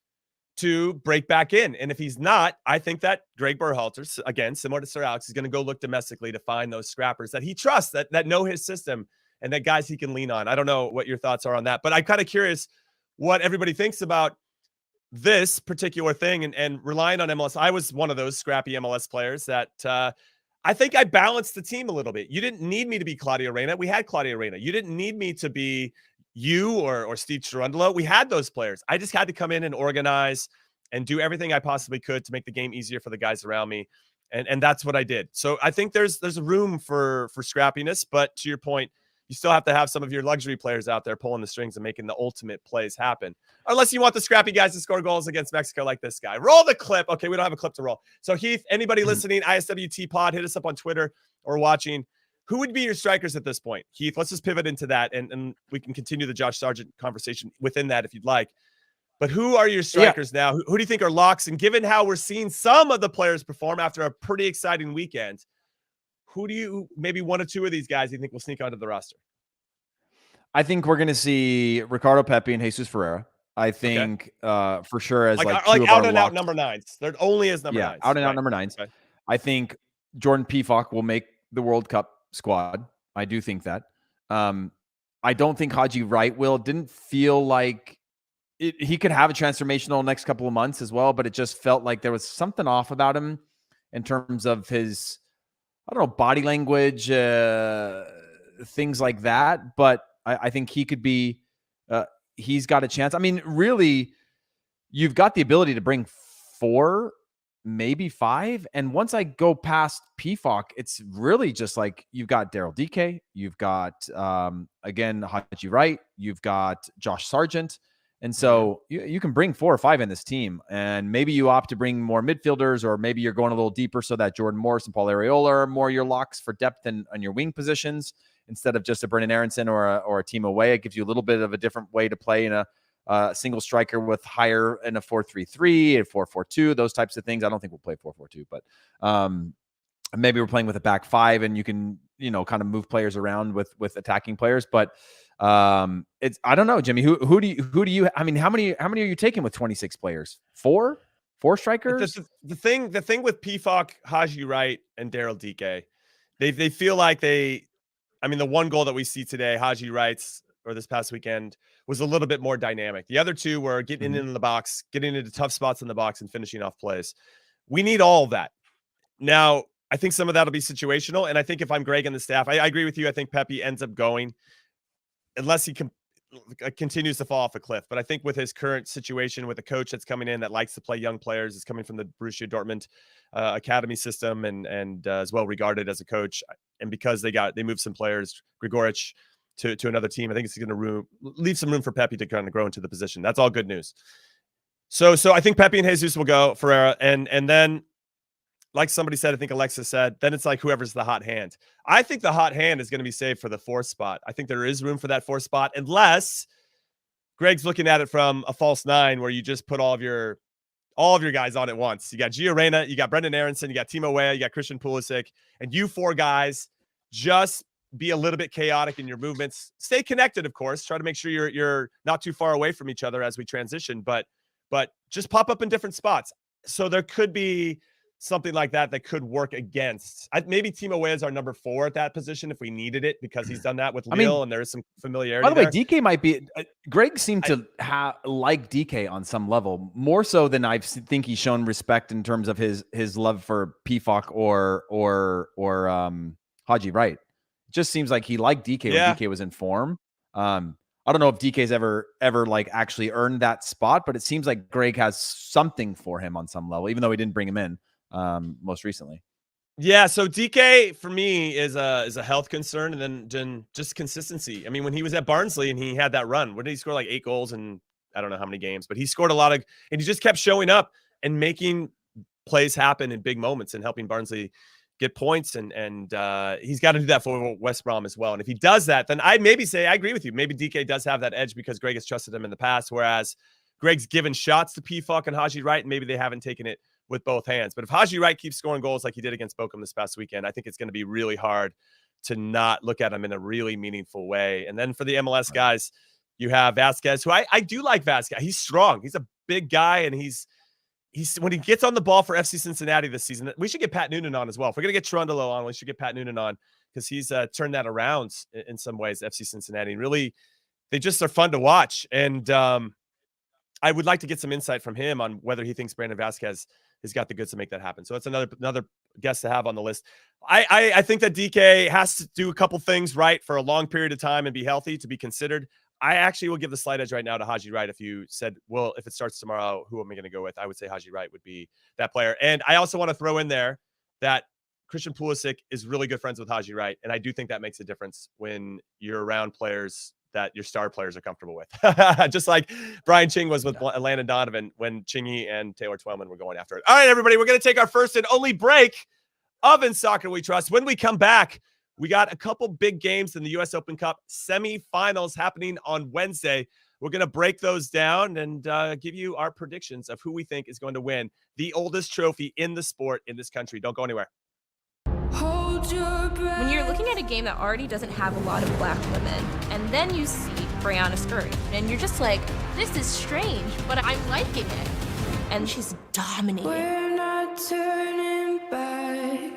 to break back in. And if he's not, I think that Gregg Berhalter, again, similar to Sir Alex, is going to go look domestically to find those scrappers that he trusts, that know his system, and that guys he can lean on. I don't know what your thoughts are on that, but I'm kind of curious what everybody thinks about this particular thing and relying on MLS. I was one of those scrappy MLS players that I think I balanced the team a little bit. You didn't need me to be Claudio Reyna. We had Claudio Reyna. You didn't need me to be you or Steve Cherundolo. We had those players. I just had to come in and organize and do everything I possibly could to make the game easier for the guys around me. And that's what I did. So I think there's a room for scrappiness, but to your point, you still have to have some of your luxury players out there pulling the strings and making the ultimate plays happen. Unless you want the scrappy guys to score goals against Mexico like this guy. Roll the clip. Okay, we don't have a clip to roll. So Heath, anybody listening, ISWT Pod, hit us up on Twitter or watching. Who would be your strikers at this point? Heath, let's just pivot into that, and we can continue the Josh Sargent conversation within that if you'd like. But who are your strikers now? Who do you think are locks? And given how we're seeing some of the players perform after a pretty exciting weekend, who do you, maybe one or two of these guys you think will sneak onto the roster? I think we're going to see Ricardo Pepi and Jesus Ferreira. I think for sure as like out and out number nines. They're only as number nines. Out and out number nines. Okay. I think Jordan Pefok will make the World Cup squad. I do think that. I don't think Haji Wright will. It didn't feel like he could have a transformational next couple of months as well, but it just felt like there was something off about him in terms of his, I don't know, body language, things like that. But I think he could be, he's got a chance. I mean, really, you've got the ability to bring 4, maybe 5. And once I go past Pefok, it's really just like you've got Daryl Dike, you've got, again, Haji Wright, you've got Josh Sargent. And so you can bring 4 or 5 in this team, and maybe you opt to bring more midfielders, or maybe you're going a little deeper so that Jordan Morris and Paul Areola are more your locks for depth on your wing positions instead of just a Brennan Aronson or a team away. It gives you a little bit of a different way to play in a single striker with higher in a 4-3-3, a 4-4-2, those types of things. I don't think we'll play 4-4-2, but maybe we're playing with a back 5 and you can, kind of move players around with attacking players. But it's, I don't know, Jimmy, who do you, I mean, how many are you taking with 26 players? 4 strikers? The thing with Pefok, Haji Wright, and Daryl Dike, they feel like the one goal that we see today, Haji Wright's, or this past weekend, was a little bit more dynamic. The other two were getting into the box, getting into tough spots in the box and finishing off plays. We need all of that. Now, I think some of that will be situational. And I think if I'm Gregg and the staff, I agree with you. I think Pepi ends up going unless he continues to fall off a cliff. But I think with his current situation, with a coach that's coming in that likes to play young players, is coming from the Borussia Dortmund academy system and as well regarded as a coach. And because they moved some players, Grigoric, to another team, I think it's going to leave some room for Pepi to kind of grow into the position. That's all good news. So I think Pepi and Jesus will go, Ferreira, and then like somebody said, I think Alexa said, then it's like whoever's the hot hand. I think the hot hand is going to be saved for the 4th spot. I think there is room for that 4th spot, unless Gregg's looking at it from a false 9 where you just put all of your guys on at once. You got Gio Reyna, you got Brendan Aronson, you got Timo Weah, you got Christian Pulisic, and you 4 guys just be a little bit chaotic in your movements. Stay connected, of course. Try to make sure you're not too far away from each other as we transition, but just pop up in different spots. So there could be something like that could work against. Maybe Timo Weah is our number 4 at that position if we needed it, because he's done that with Lille, and there is some familiarity. By the way, DK might be. Gregg seemed to like DK on some level more so than I think he's shown respect in terms of his love for Pefok or Haji Wright. It just seems like he liked DK when DK was in form. I don't know if DK's ever like actually earned that spot, but it seems like Gregg has something for him on some level, even though he didn't bring him in most recently. Yeah, so DK for me is a health concern, and then just consistency. I mean, when he was at Barnsley and he had that run, where did he score like 8 goals in I don't know how many games, but he scored a lot of, and he just kept showing up and making plays happen in big moments and helping Barnsley get points, and he's got to do that for West Brom as well. And if he does that, then I'd maybe say I agree with you. Maybe DK does have that edge because Gregg has trusted him in the past, whereas Gregg's given shots to Pefok and Haji Wright, and maybe they haven't taken it with both hands. But if Haji Wright keeps scoring goals like he did against Bochum this past weekend, I think it's going to be really hard to not look at him in a really meaningful way. And then for the MLS guys, you have Vazquez, who I do like Vazquez. He's strong. He's a big guy, and he's when he gets on the ball for FC Cincinnati this season, we should get Pat Noonan on as well. If we're going to get Trundolo on, we should get Pat Noonan on, because he's turned that around in some ways, FC Cincinnati. Really, they just are fun to watch. And I would like to get some insight from him on whether he thinks Brandon Vazquez has got the goods to make that happen. So that's another guest to have on the list. I think that DK has to do a couple things right for a long period of time and be healthy to be considered. I actually will give the slight edge right now to Haji Wright. If you said, well, if it starts tomorrow, who am I going to go with? I would say Haji Wright would be that player. And I also want to throw in there that Christian Pulisic is really good friends with Haji Wright. And I do think that makes a difference when you're around players that your star players are comfortable with. Just like Brian Ching was with Landon Donovan when Chingy and Taylor Twellman were going after it. All right, everybody, we're going to take our first and only break of In Soccer We Trust. When we come back, we got a couple big games in the US Open Cup semifinals happening on Wednesday. We're going to break those down and give you our predictions of who we think is going to win the oldest trophy in the sport in this country. Don't go anywhere. When you're looking at a game that already doesn't have a lot of black women, and then you see Brianna Scurry, and you're just like, this is strange, but I'm liking it. And she's dominating. We're not turning back.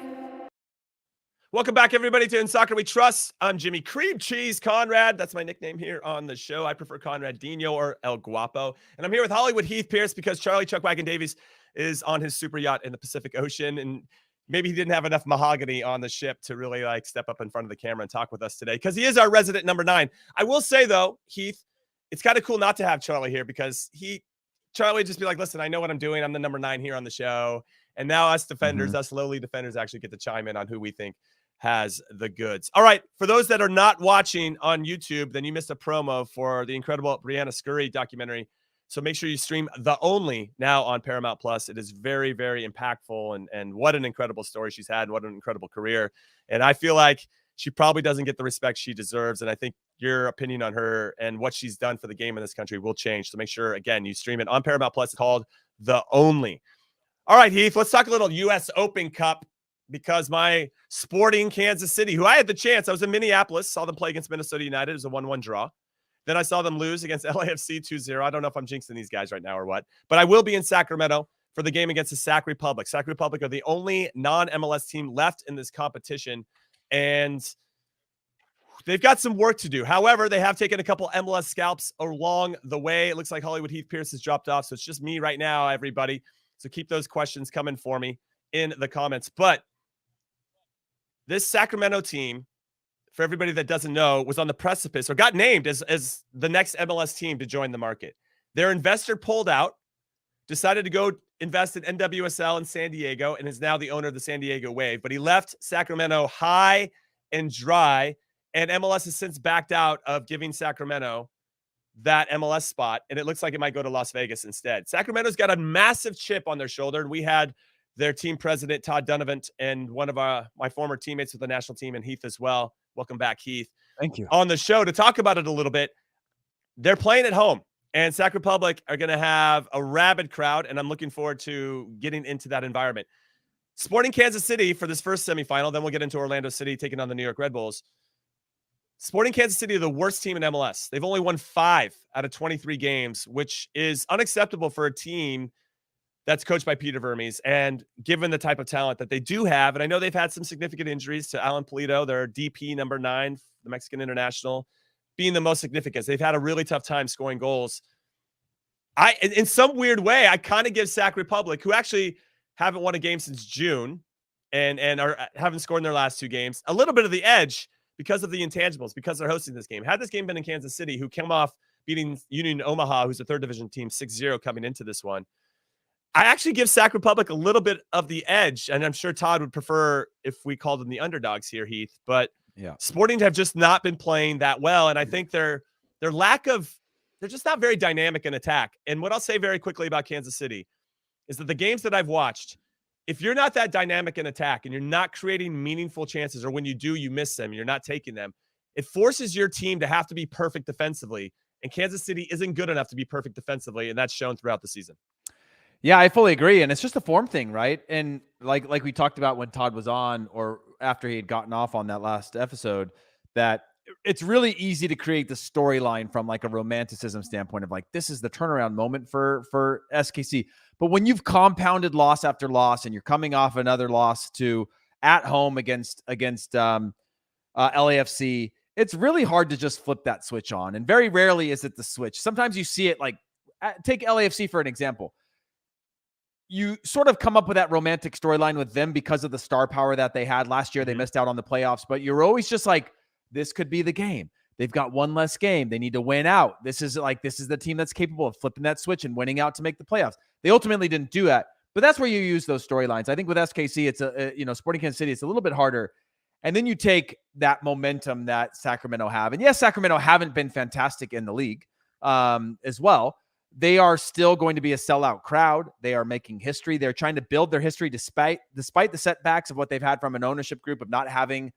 Welcome back, everybody, to In Soccer We Trust. I'm Jimmy Cream Cheese Conrad. That's my nickname here on the show. I prefer Conrad Dino or El Guapo. And I'm here with Hollywood Heath Pearce because Charlie Chuck Wagon Davies is on his super yacht in the Pacific Ocean. And maybe he didn't have enough mahogany on the ship to really like step up in front of the camera and talk with us today, because he is our resident number 9. I will say, though, Heath, it's kind of cool not to have Charlie here, because Charlie would just be like, listen, I know what I'm doing. I'm the number 9 here on the show. And now us defenders, us lowly defenders, actually get to chime in on who we think has the goods. All right. For those that are not watching on YouTube, then you missed a promo for the incredible Brianna Scurry documentary. So make sure you stream The Only now on Paramount Plus. It is very, very impactful, and what an incredible story she's had, and what an incredible career. And I feel like she probably doesn't get the respect she deserves. And I think your opinion on her and what she's done for the game in this country will change. So make sure, again, you stream it on Paramount Plus. It's called The Only. All right, Heath, let's talk a little US Open Cup, because my Sporting Kansas City, who I had the chance, I was in Minneapolis, saw them play against Minnesota United. It was a 1-1 draw. Then I saw them lose against LAFC 2-0. I don't know if I'm jinxing these guys right now or what, but I will be in Sacramento for the game against the Sac Republic. Sac Republic are the only non-MLS team left in this competition, and they've got some work to do. However, they have taken a couple MLS scalps along the way. It looks like Hollywood Heath Pearce has dropped off, so it's just me right now, everybody. So keep those questions coming for me in the comments. But this Sacramento team, for everybody that doesn't know, was on the precipice or got named as the next MLS team to join the market. Their investor pulled out, decided to go invest in NWSL in San Diego, and is now the owner of the San Diego Wave. But he left Sacramento high and dry, and MLS has since backed out of giving Sacramento that MLS spot, and it looks like it might go to Las Vegas instead. Sacramento's got a massive chip on their shoulder, and we had their team president, Todd Dunavant, and one of my former teammates with the national team, and Heath as well. Welcome back, Heath. Thank you. On the show to talk about it a little bit. They're playing at home, and Sac Republic are going to have a rabid crowd, and I'm looking forward to getting into that environment. Sporting Kansas City for this first semifinal, then we'll get into Orlando City taking on the New York Red Bulls. Sporting Kansas City are the worst team in MLS. They've only won 5 out of 23 games, which is unacceptable for a team that's coached by Peter Vermes. And given the type of talent that they do have, and I know they've had some significant injuries to Alan Polito, their DP number 9, the Mexican international, being the most significant. They've had a really tough time scoring goals. In some weird way, I kind of give Sac Republic, who actually haven't won a game since June and haven't scored in their last 2 games, a little bit of the edge because of the intangibles, because they're hosting this game. Had this game been in Kansas City, who came off beating Union Omaha, who's a 3rd division team, 6-0 coming into this one, I actually give Sac Republic a little bit of the edge, and I'm sure Todd would prefer if we called them the underdogs here, Heath. But yeah, Sporting have just not been playing that well, and I think they're just not very dynamic in attack. And what I'll say very quickly about Kansas City is that the games that I've watched, if you're not that dynamic in attack and you're not creating meaningful chances, or when you do, you miss them, and you're not taking them, it forces your team to have to be perfect defensively. And Kansas City isn't good enough to be perfect defensively, and that's shown throughout the season. Yeah, I fully agree. And it's just a form thing, right? And like we talked about when Todd was on, or after he had gotten off on that last episode, that it's really easy to create the storyline from like a romanticism standpoint of like, this is the turnaround moment for SKC. But when you've compounded loss after loss and you're coming off another loss to at home against LAFC, it's really hard to just flip that switch on. And very rarely is it the switch. Sometimes you see it, like take LAFC for an example. You sort of come up with that romantic storyline with them because of the star power that they had last year. They missed out on the playoffs, but you're always just like, this could be the game. They've got one less game. They need to win out. This is the team that's capable of flipping that switch and winning out to make the playoffs. They ultimately didn't do that, but that's where you use those storylines. I think with SKC, it's Sporting Kansas City, it's a little bit harder. And then you take that momentum that Sacramento have. And yes, Sacramento haven't been fantastic in the league as well. They are still going to be a sellout crowd. They are making history. They're trying to build their history despite the setbacks of what they've had from an ownership group of not having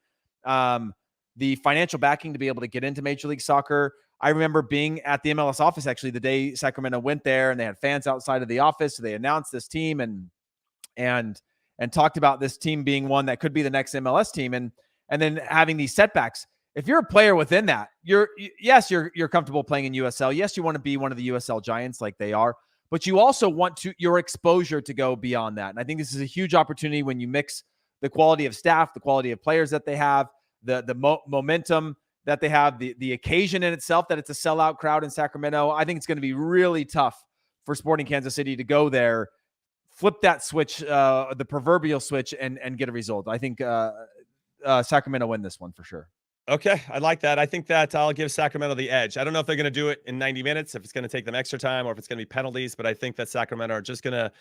the financial backing to be able to get into Major League Soccer. I remember being at the MLS office actually the day Sacramento went there, and they had fans outside of the office. So they announced this team and talked about this team being one that could be the next MLS team, and then having these setbacks. If you're a player within that, you're comfortable playing in USL. Yes, you want to be one of the USL giants like they are, but you also want your exposure to go beyond that. And I think this is a huge opportunity when you mix the quality of staff, the quality of players that they have, the momentum that they have, the occasion in itself that it's a sellout crowd in Sacramento. I think it's going to be really tough for Sporting Kansas City to go there, flip that switch, the proverbial switch, and get a result. I think Sacramento win this one for sure. Okay, I like that. I think that I'll give Sacramento the edge. I don't know if they're going to do it in 90 minutes, if it's going to take them extra time, or if it's going to be penalties, but I think that Sacramento are just going to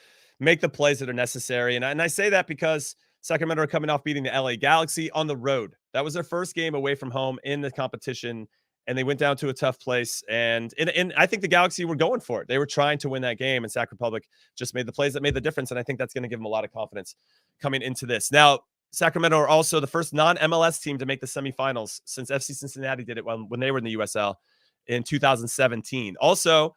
make the plays that are necessary. And I say that because Sacramento are coming off beating the LA Galaxy on the road. That was their first game away from home in the competition, and they went down to a tough place. And I think the Galaxy were going for it. They were trying to win that game, and Sac Republic just made the plays that made the difference, and I think that's going to give them a lot of confidence coming into this. Now, Sacramento are also the first non-MLS team to make the semifinals since FC Cincinnati did it when they were in the USL in 2017. Also,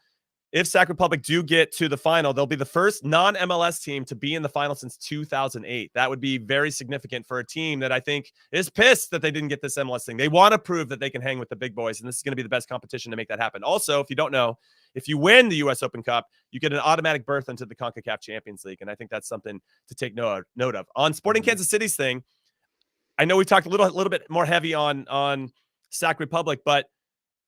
if Sac Republic do get to the final, they'll be the first non-MLS team to be in the final since 2008. That would be very significant for a team that I think is pissed that they didn't get this MLS thing. They want to prove that they can hang with the big boys, and this is going to be the best competition to make that happen. Also, if you don't know, if you win the U.S. Open Cup, you get an automatic berth into the CONCACAF Champions League, and I think that's something to take note of. On Sporting Kansas City's thing, I know we talked a little bit more heavy on Sac Republic, but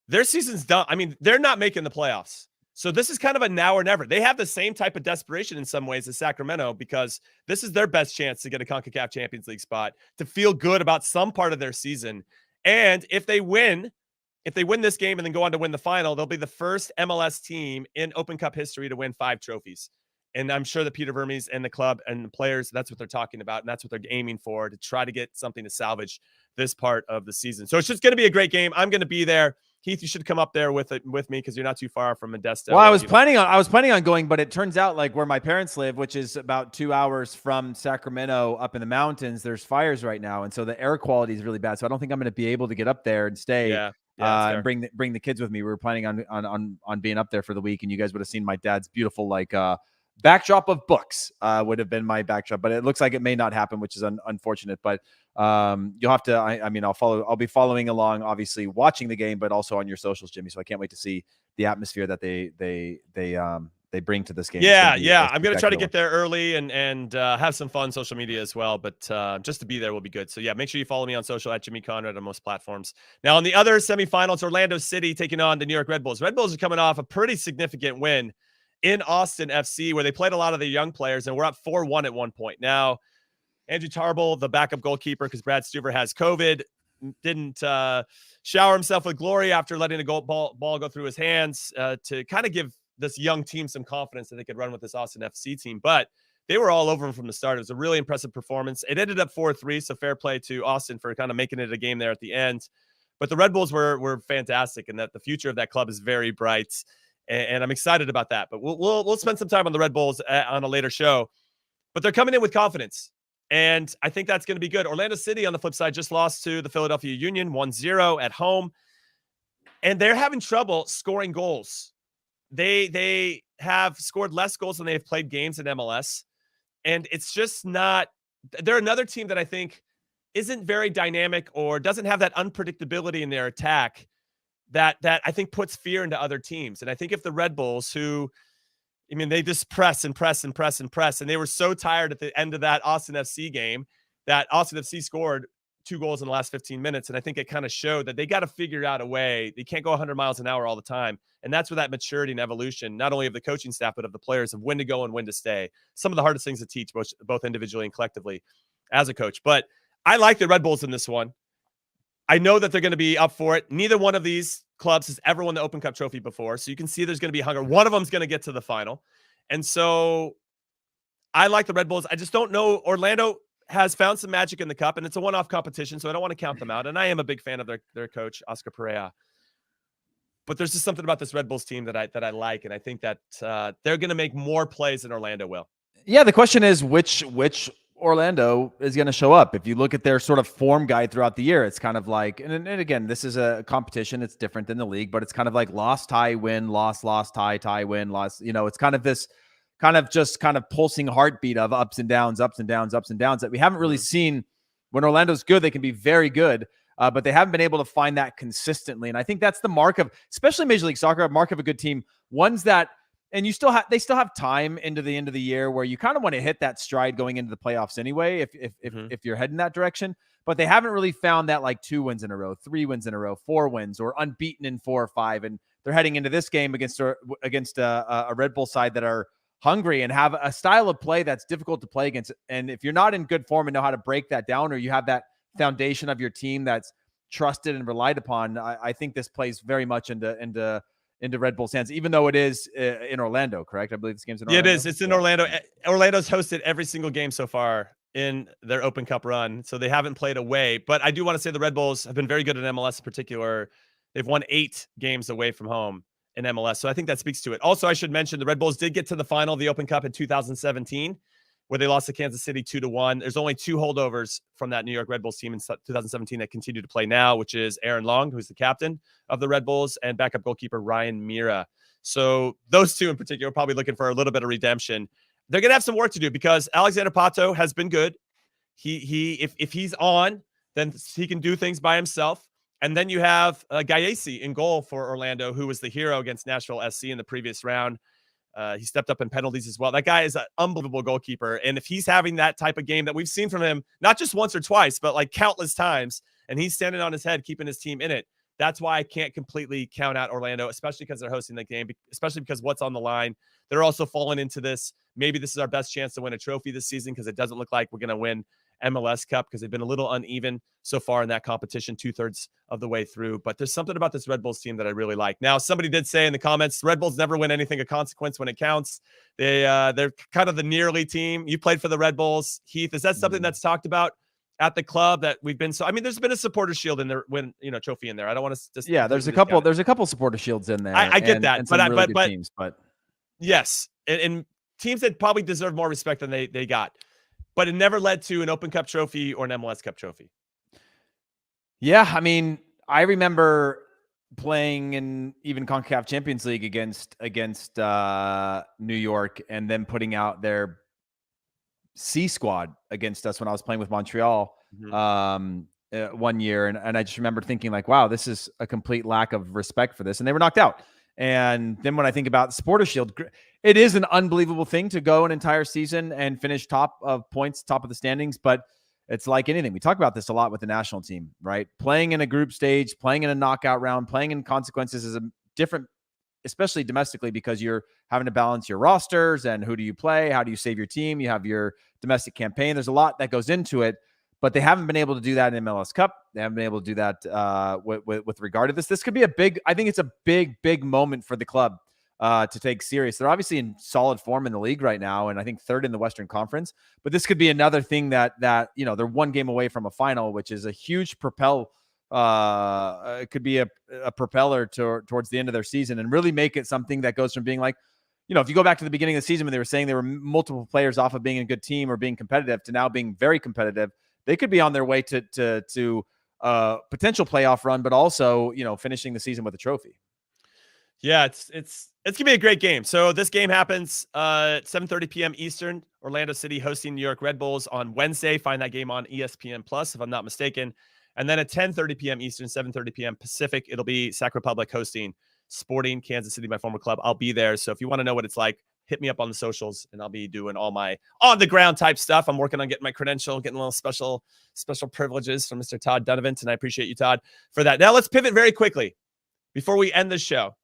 their season's done. I mean, they're not making the playoffs. So this is kind of a now or never. They have the same type of desperation in some ways as Sacramento, because this is their best chance to get a CONCACAF Champions League spot, to feel good about some part of their season. And if they win this game and then go on to win the final, they'll be the first MLS team in Open Cup history to win 5 trophies. And I'm sure that Peter Vermes and the club and the players, that's what they're talking about, and that's what they're aiming for, to try to get something to salvage this part of the season. So it's just going to be a great game. I'm going to be there. Heath, you should come up there with me because you're not too far from Modesto. Well, I was planning on going, but it turns out like where my parents live, which is about 2 hours from Sacramento up in the mountains, there's fires right now. And so the air quality is really bad. So I don't think I'm going to be able to get up there and stay and bring the kids with me. We were planning on being up there for the week, and you guys would have seen my dad's beautiful, like, backdrop of books would have been my backdrop, but it looks like it may not happen, which is unfortunate. But you'll have to. I mean, I'll be following along, obviously watching the game, but also on your socials, Jimmy. So I can't wait to see the atmosphere that they bring to this game. Yeah. I'm gonna try to get there early and have some fun social media as well. But just to be there will be good. So yeah, make sure you follow me on social at Jimmy Conrad on most platforms. Now on the other semifinals, Orlando City taking on the New York Red Bulls. Red Bulls are coming off a pretty significant win in Austin FC, where they played a lot of the young players, and we're up 4-1 at one point. Now, Andrew Tarble, the backup goalkeeper, because Brad Stuver has COVID, didn't shower himself with glory after letting a ball go through his hands to kind of give this young team some confidence that they could run with this Austin FC team. But they were all over him from the start. It was a really impressive performance. It ended up 4-3, so fair play to Austin for kind of making it a game there at the end. But the Red Bulls were fantastic, and that the future of that club is very bright. And I'm excited about that. But we'll spend some time on the Red Bulls on a later show. But they're coming in with confidence, and I think that's going to be good. Orlando City, on the flip side, just lost to the Philadelphia Union 1-0 at home, and they're having trouble scoring goals. They have scored less goals than they have played games in MLS, and it's just not. They're another team that I think isn't very dynamic or doesn't have that unpredictability in their attack that I think puts fear into other teams. And I think if the Red Bulls, who, I mean, they just press, and they were so tired at the end of that Austin FC game that Austin FC scored 2 goals in the last 15 minutes. And I think it kind of showed that they got to figure out a way. They can't go 100 miles an hour all the time. And that's where that maturity and evolution, not only of the coaching staff, but of the players, of when to go and when to stay. Some of the hardest things to teach, both individually and collectively as a coach. But I like the Red Bulls in this one. I know that they're going to be up for it. Neither one of these clubs has ever won the Open Cup trophy before. So you can see there's going to be hunger. One of them is going to get to the final. And so I like the Red Bulls. I just don't know. Orlando has found some magic in the cup, and it's a one-off competition, so I don't want to count them out. And I am a big fan of their coach, Oscar Perea. But there's just something about this Red Bulls team that I like, and I think that they're going to make more plays than Orlando will. Yeah, the question is which Orlando is going to show up. If you look at their sort of form guide throughout the year, it's kind of like, and again, this is a competition. It's different than the league, but it's kind of like loss, tie, win, loss, tie, win, loss. You know, it's kind of this kind of pulsing heartbeat of ups and downs that we haven't really seen. When Orlando's good, they can be very good, but they haven't been able to find that consistently. And I think that's the mark of, especially Major League Soccer, a mark of a good team. Ones that, and they still have time into the end of the year where you kind of want to hit that stride going into the playoffs anyway, if you're heading that direction. But they haven't really found that like 2 wins in a row, 3 wins in a row, 4 wins, or unbeaten in 4 or 5. And they're heading into this game against a Red Bull side that are hungry and have a style of play that's difficult to play against. And if you're not in good form and know how to break that down, or you have that foundation of your team that's trusted and relied upon, I think this plays very much into Red Bull's hands, even though it is in Orlando, correct? I believe this game's in Orlando. Yeah, it is. It's in Orlando. Orlando's hosted every single game so far in their Open Cup run, so they haven't played away. But I do want to say the Red Bulls have been very good in MLS in particular. They've won 8 games away from home in MLS, so I think that speaks to it. Also, I should mention the Red Bulls did get to the final of the Open Cup in 2017, where they lost to Kansas City 2-1. There's only 2 holdovers from that New York Red Bulls team in 2017 that continue to play now, which is Aaron Long, who's the captain of the Red Bulls, and backup goalkeeper Ryan Mira. So those 2 in particular are probably looking for a little bit of redemption. They're going to have some work to do because Alexander Pato has been good. If he's on, then he can do things by himself. And then you have Gayesi in goal for Orlando, who was the hero against Nashville SC in the previous round. He stepped up in penalties as well. That guy is an unbelievable goalkeeper. And if he's having that type of game that we've seen from him, not just once or twice, but like countless times, and he's standing on his head, keeping his team in it, that's why I can't completely count out Orlando, especially because they're hosting the game, especially because what's on the line. They're also falling into this. Maybe this is our best chance to win a trophy this season because it doesn't look like we're going to win MLS Cup because they've been a little uneven so far in that competition, 2/3 of the way through. But there's something about this Red Bulls team that I really like. Now, somebody did say in the comments, Red Bulls never win anything of consequence when it counts. They're kind of the nearly team. You played for the Red Bulls, Heath. Is that something that's talked about at the club that we've been. So I mean, there's been a supporter shield in there when trophy in there. I don't want to just there's a couple supporter shields in there. I get that, and some really good teams, but yes, and teams that probably deserve more respect than they got, but it never led to an Open Cup trophy or an MLS Cup trophy. Yeah, I mean, I remember playing in even CONCACAF Champions League against New York, and then putting out their C squad against us when I was playing with Montreal one year, and I just remember thinking like, wow, this is a complete lack of respect for this, and they were knocked out. And then when I think about the Supporter Shield, it is an unbelievable thing to go an entire season and finish top of points, top of the standings, but it's like anything. We talk about this a lot with the national team, right? Playing in a group stage, playing in a knockout round, playing in consequences is a different, especially domestically, because you're having to balance your rosters and who do you play? How do you save your team? You have your domestic campaign. There's a lot that goes into it, but they haven't been able to do that in MLS Cup. They haven't been able to do that with regard to this. This could be I think it's a big moment for the club to take serious. They're obviously in solid form in the league right now, and I think third in the Western Conference. But this could be another thing that they're one game away from a final, which is a huge it could be a propeller towards the end of their season, and really make it something that goes from being like, if you go back to the beginning of the season when they were saying there were multiple players off of being a good team or being competitive to now being very competitive, they could be on their way to potential playoff run, but also finishing the season with a trophy. Yeah, it's gonna be a great game. So this game happens 7:30 p.m. Eastern. Orlando City hosting New York Red Bulls on Wednesday. Find that game on ESPN Plus, if I'm not mistaken. And then at 10:30 p.m. Eastern, 7:30 p.m. Pacific, it'll be Sac Republic hosting Sporting Kansas City, my former club. I'll be there. So if you want to know what it's like, hit me up on the socials, and I'll be doing all my on-the-ground type stuff. I'm working on getting my credential, getting a little special privileges from Mr. Todd Donovan, and I appreciate you, Todd, for that. Now let's pivot very quickly before we end the show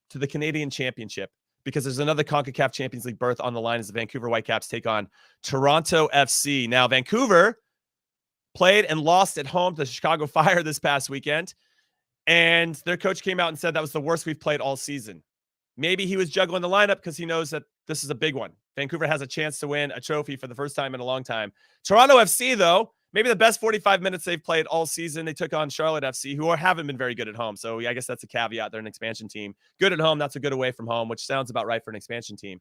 to the Canadian Championship, because there's another CONCACAF Champions League berth on the line as the Vancouver Whitecaps take on Toronto FC. Now, Vancouver played and lost at home to the Chicago Fire this past weekend, and their coach came out and said that was the worst we've played all season. Maybe he was juggling the lineup because he knows that this is a big one. Vancouver has a chance to win a trophy for the first time in a long time. Toronto FC, though, maybe the best 45 minutes they've played all season. They took on Charlotte FC, who haven't been very good at home. So I guess that's a caveat. They're an expansion team. Good at home, not so good away from home, which sounds about right for an expansion team.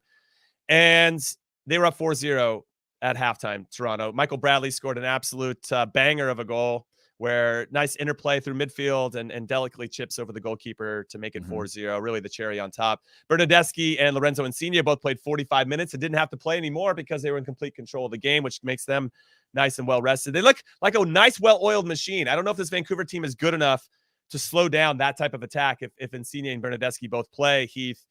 And they were up 4-0 at halftime, Toronto. Michael Bradley scored an absolute banger of a goal, where nice interplay through midfield and delicately chips over the goalkeeper to make it 4-0. Really the cherry on top. Bernadeschi and Lorenzo Insigne both played 45 minutes and didn't have to play anymore because they were in complete control of the game, which makes them nice and well rested. They look like a nice, well-oiled machine. I don't know if this Vancouver team is good enough to slow down that type of attack if Insigne and Bernadeschi both play, Heath.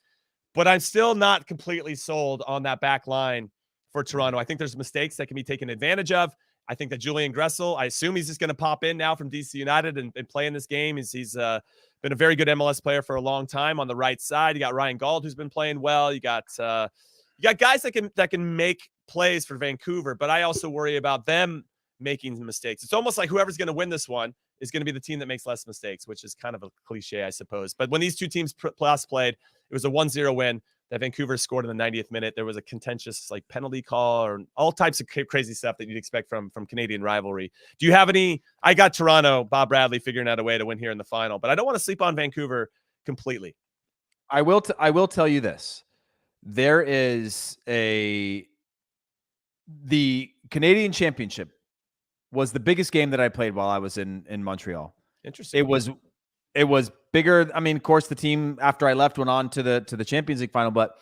But I'm still not completely sold on that back line for Toronto. I think there's mistakes that can be taken advantage of. I think that Julian Gressel, I assume he's just going to pop in now from DC United and play in this game. He's been a very good MLS player for a long time on the right side. You got Ryan Gauld, who's been playing well. You got guys that can make plays for Vancouver, but I also worry about them making mistakes. It's almost like whoever's going to win this one is going to be the team that makes less mistakes, which is kind of a cliche, I suppose. But when these two teams last played, it was a 1-0 win that Vancouver scored in the 90th minute. There was a contentious penalty call or all types of crazy stuff that you'd expect from Canadian rivalry. Do you have any? I got Toronto, Bob Bradley figuring out a way to win here in the final, but I don't want to sleep on Vancouver completely. I will tell you this. There is the Canadian Championship was the biggest game that I played while I was in Montreal. Interesting. It was bigger. I mean, of course, the team after I left went on to the Champions League final. But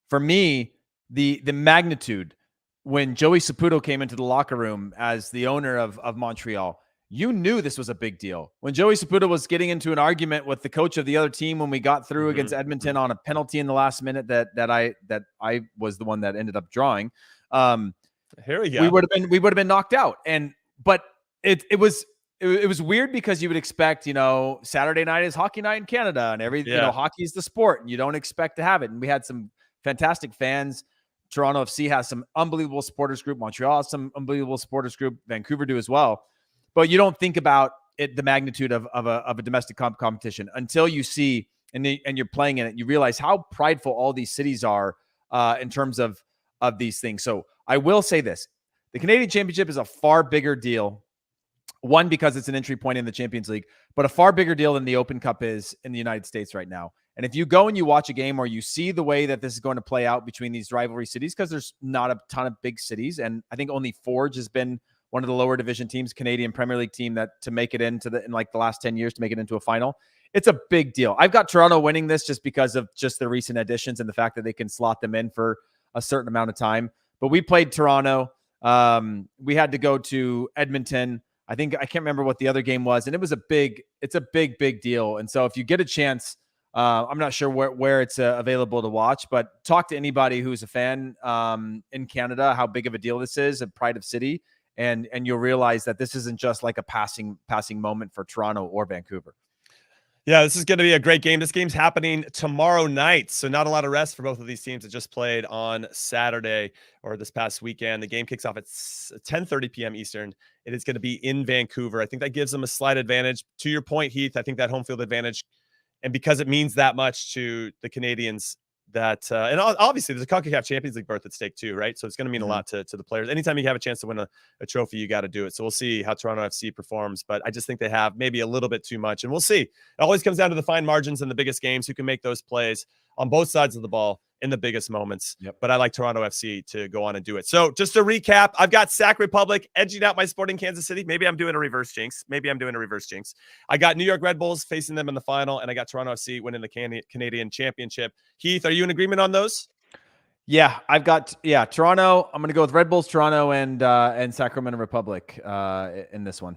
for me, the magnitude when Joey Saputo came into the locker room as the owner of Montreal, you knew this was a big deal. When Joey Saputo was getting into an argument with the coach of the other team when we got through against Edmonton on a penalty in the last minute that I was the one that ended up drawing. Here we go. We would have been knocked out. But it was weird because you would expect, Saturday night is hockey night in Canada and hockey is the sport and you don't expect to have it. And we had some fantastic fans. Toronto FC has some unbelievable supporters group. Montreal has some unbelievable supporters group. Vancouver do as well. But you don't think about it, the magnitude of a domestic competition until you see and you're playing in it. You realize how prideful all these cities are in terms of these things. So I will say this. The Canadian Championship is a far bigger deal. One, because it's an entry point in the Champions League, but a far bigger deal than the Open Cup is in the United States right now. And if you go and you watch a game or you see the way that this is going to play out between these rivalry cities, because there's not a ton of big cities, and I think only Forge has been one of the lower division teams, Canadian Premier League team, that to make it into in like the last 10 years to make it into a final. It's a big deal. I've got Toronto winning this just because of just the recent additions and the fact that they can slot them in for a certain amount of time. But we played Toronto. We had to go to Edmonton. I can't remember what the other game was, and it's a big deal. And so if you get a chance, I'm not sure where it's available to watch, but talk to anybody who's a fan in Canada, how big of a deal this is, a pride of city, and you'll realize that this isn't just like a passing moment for Toronto or Vancouver. Yeah, this is going to be a great game. This game's happening tomorrow night, so not a lot of rest for both of these teams that just played on Saturday or this past weekend. The game kicks off at 10:30 p.m. Eastern. It is going to be in Vancouver. I think that gives them a slight advantage. To your point, Heath, I think that home field advantage, and because it means that much to the Canadians, that and obviously there's a CONCACAF Champions League berth at stake too, right? So it's going to mean a lot to the players. Anytime you have a chance to win a trophy, you got to do it. So we'll see how Toronto FC performs, but I just think they have maybe a little bit too much, and we'll see. It always comes down to the fine margins and the biggest games, who can make those plays on both sides of the ball in the biggest moments. Yep. But I like Toronto FC to go on and do it. So just to recap, I've got Sac Republic edging out my Sporting Kansas City. Maybe I'm doing a reverse jinx. I got New York Red Bulls facing them in the final, and I got Toronto FC winning the Canadian Championship. Heath, are you in agreement on those? Yeah, I've got Toronto. I'm going to go with Red Bulls, Toronto, and Sacramento Republic in this one.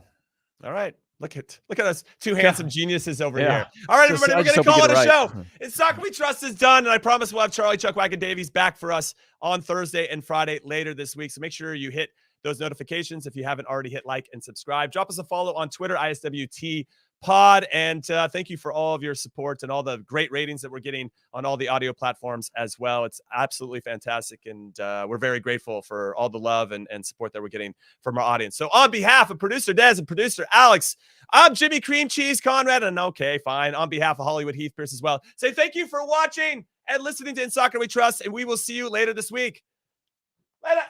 All right. Look at us, two handsome geniuses over here. Yeah. All right, everybody, we're going to call it a show. It's Soccer We Trust is done, and I promise we'll have Charlie Chuck Wagon Davies back for us on Thursday and Friday later this week. So make sure you hit those notifications if you haven't already. Hit like and subscribe. Drop us a follow on Twitter, ISWT Pod, and thank you for all of your support and all the great ratings that we're getting on all the audio platforms as well. It's absolutely fantastic, and we're very grateful for all the love and support that we're getting from our audience. So on behalf of producer Des and producer Alex, I'm Jimmy Cream Cheese Conrad, and okay, fine, on behalf of Hollywood Heath Pearce as well, say thank you for watching and listening to In Soccer We Trust, and we will see you later this week. Later.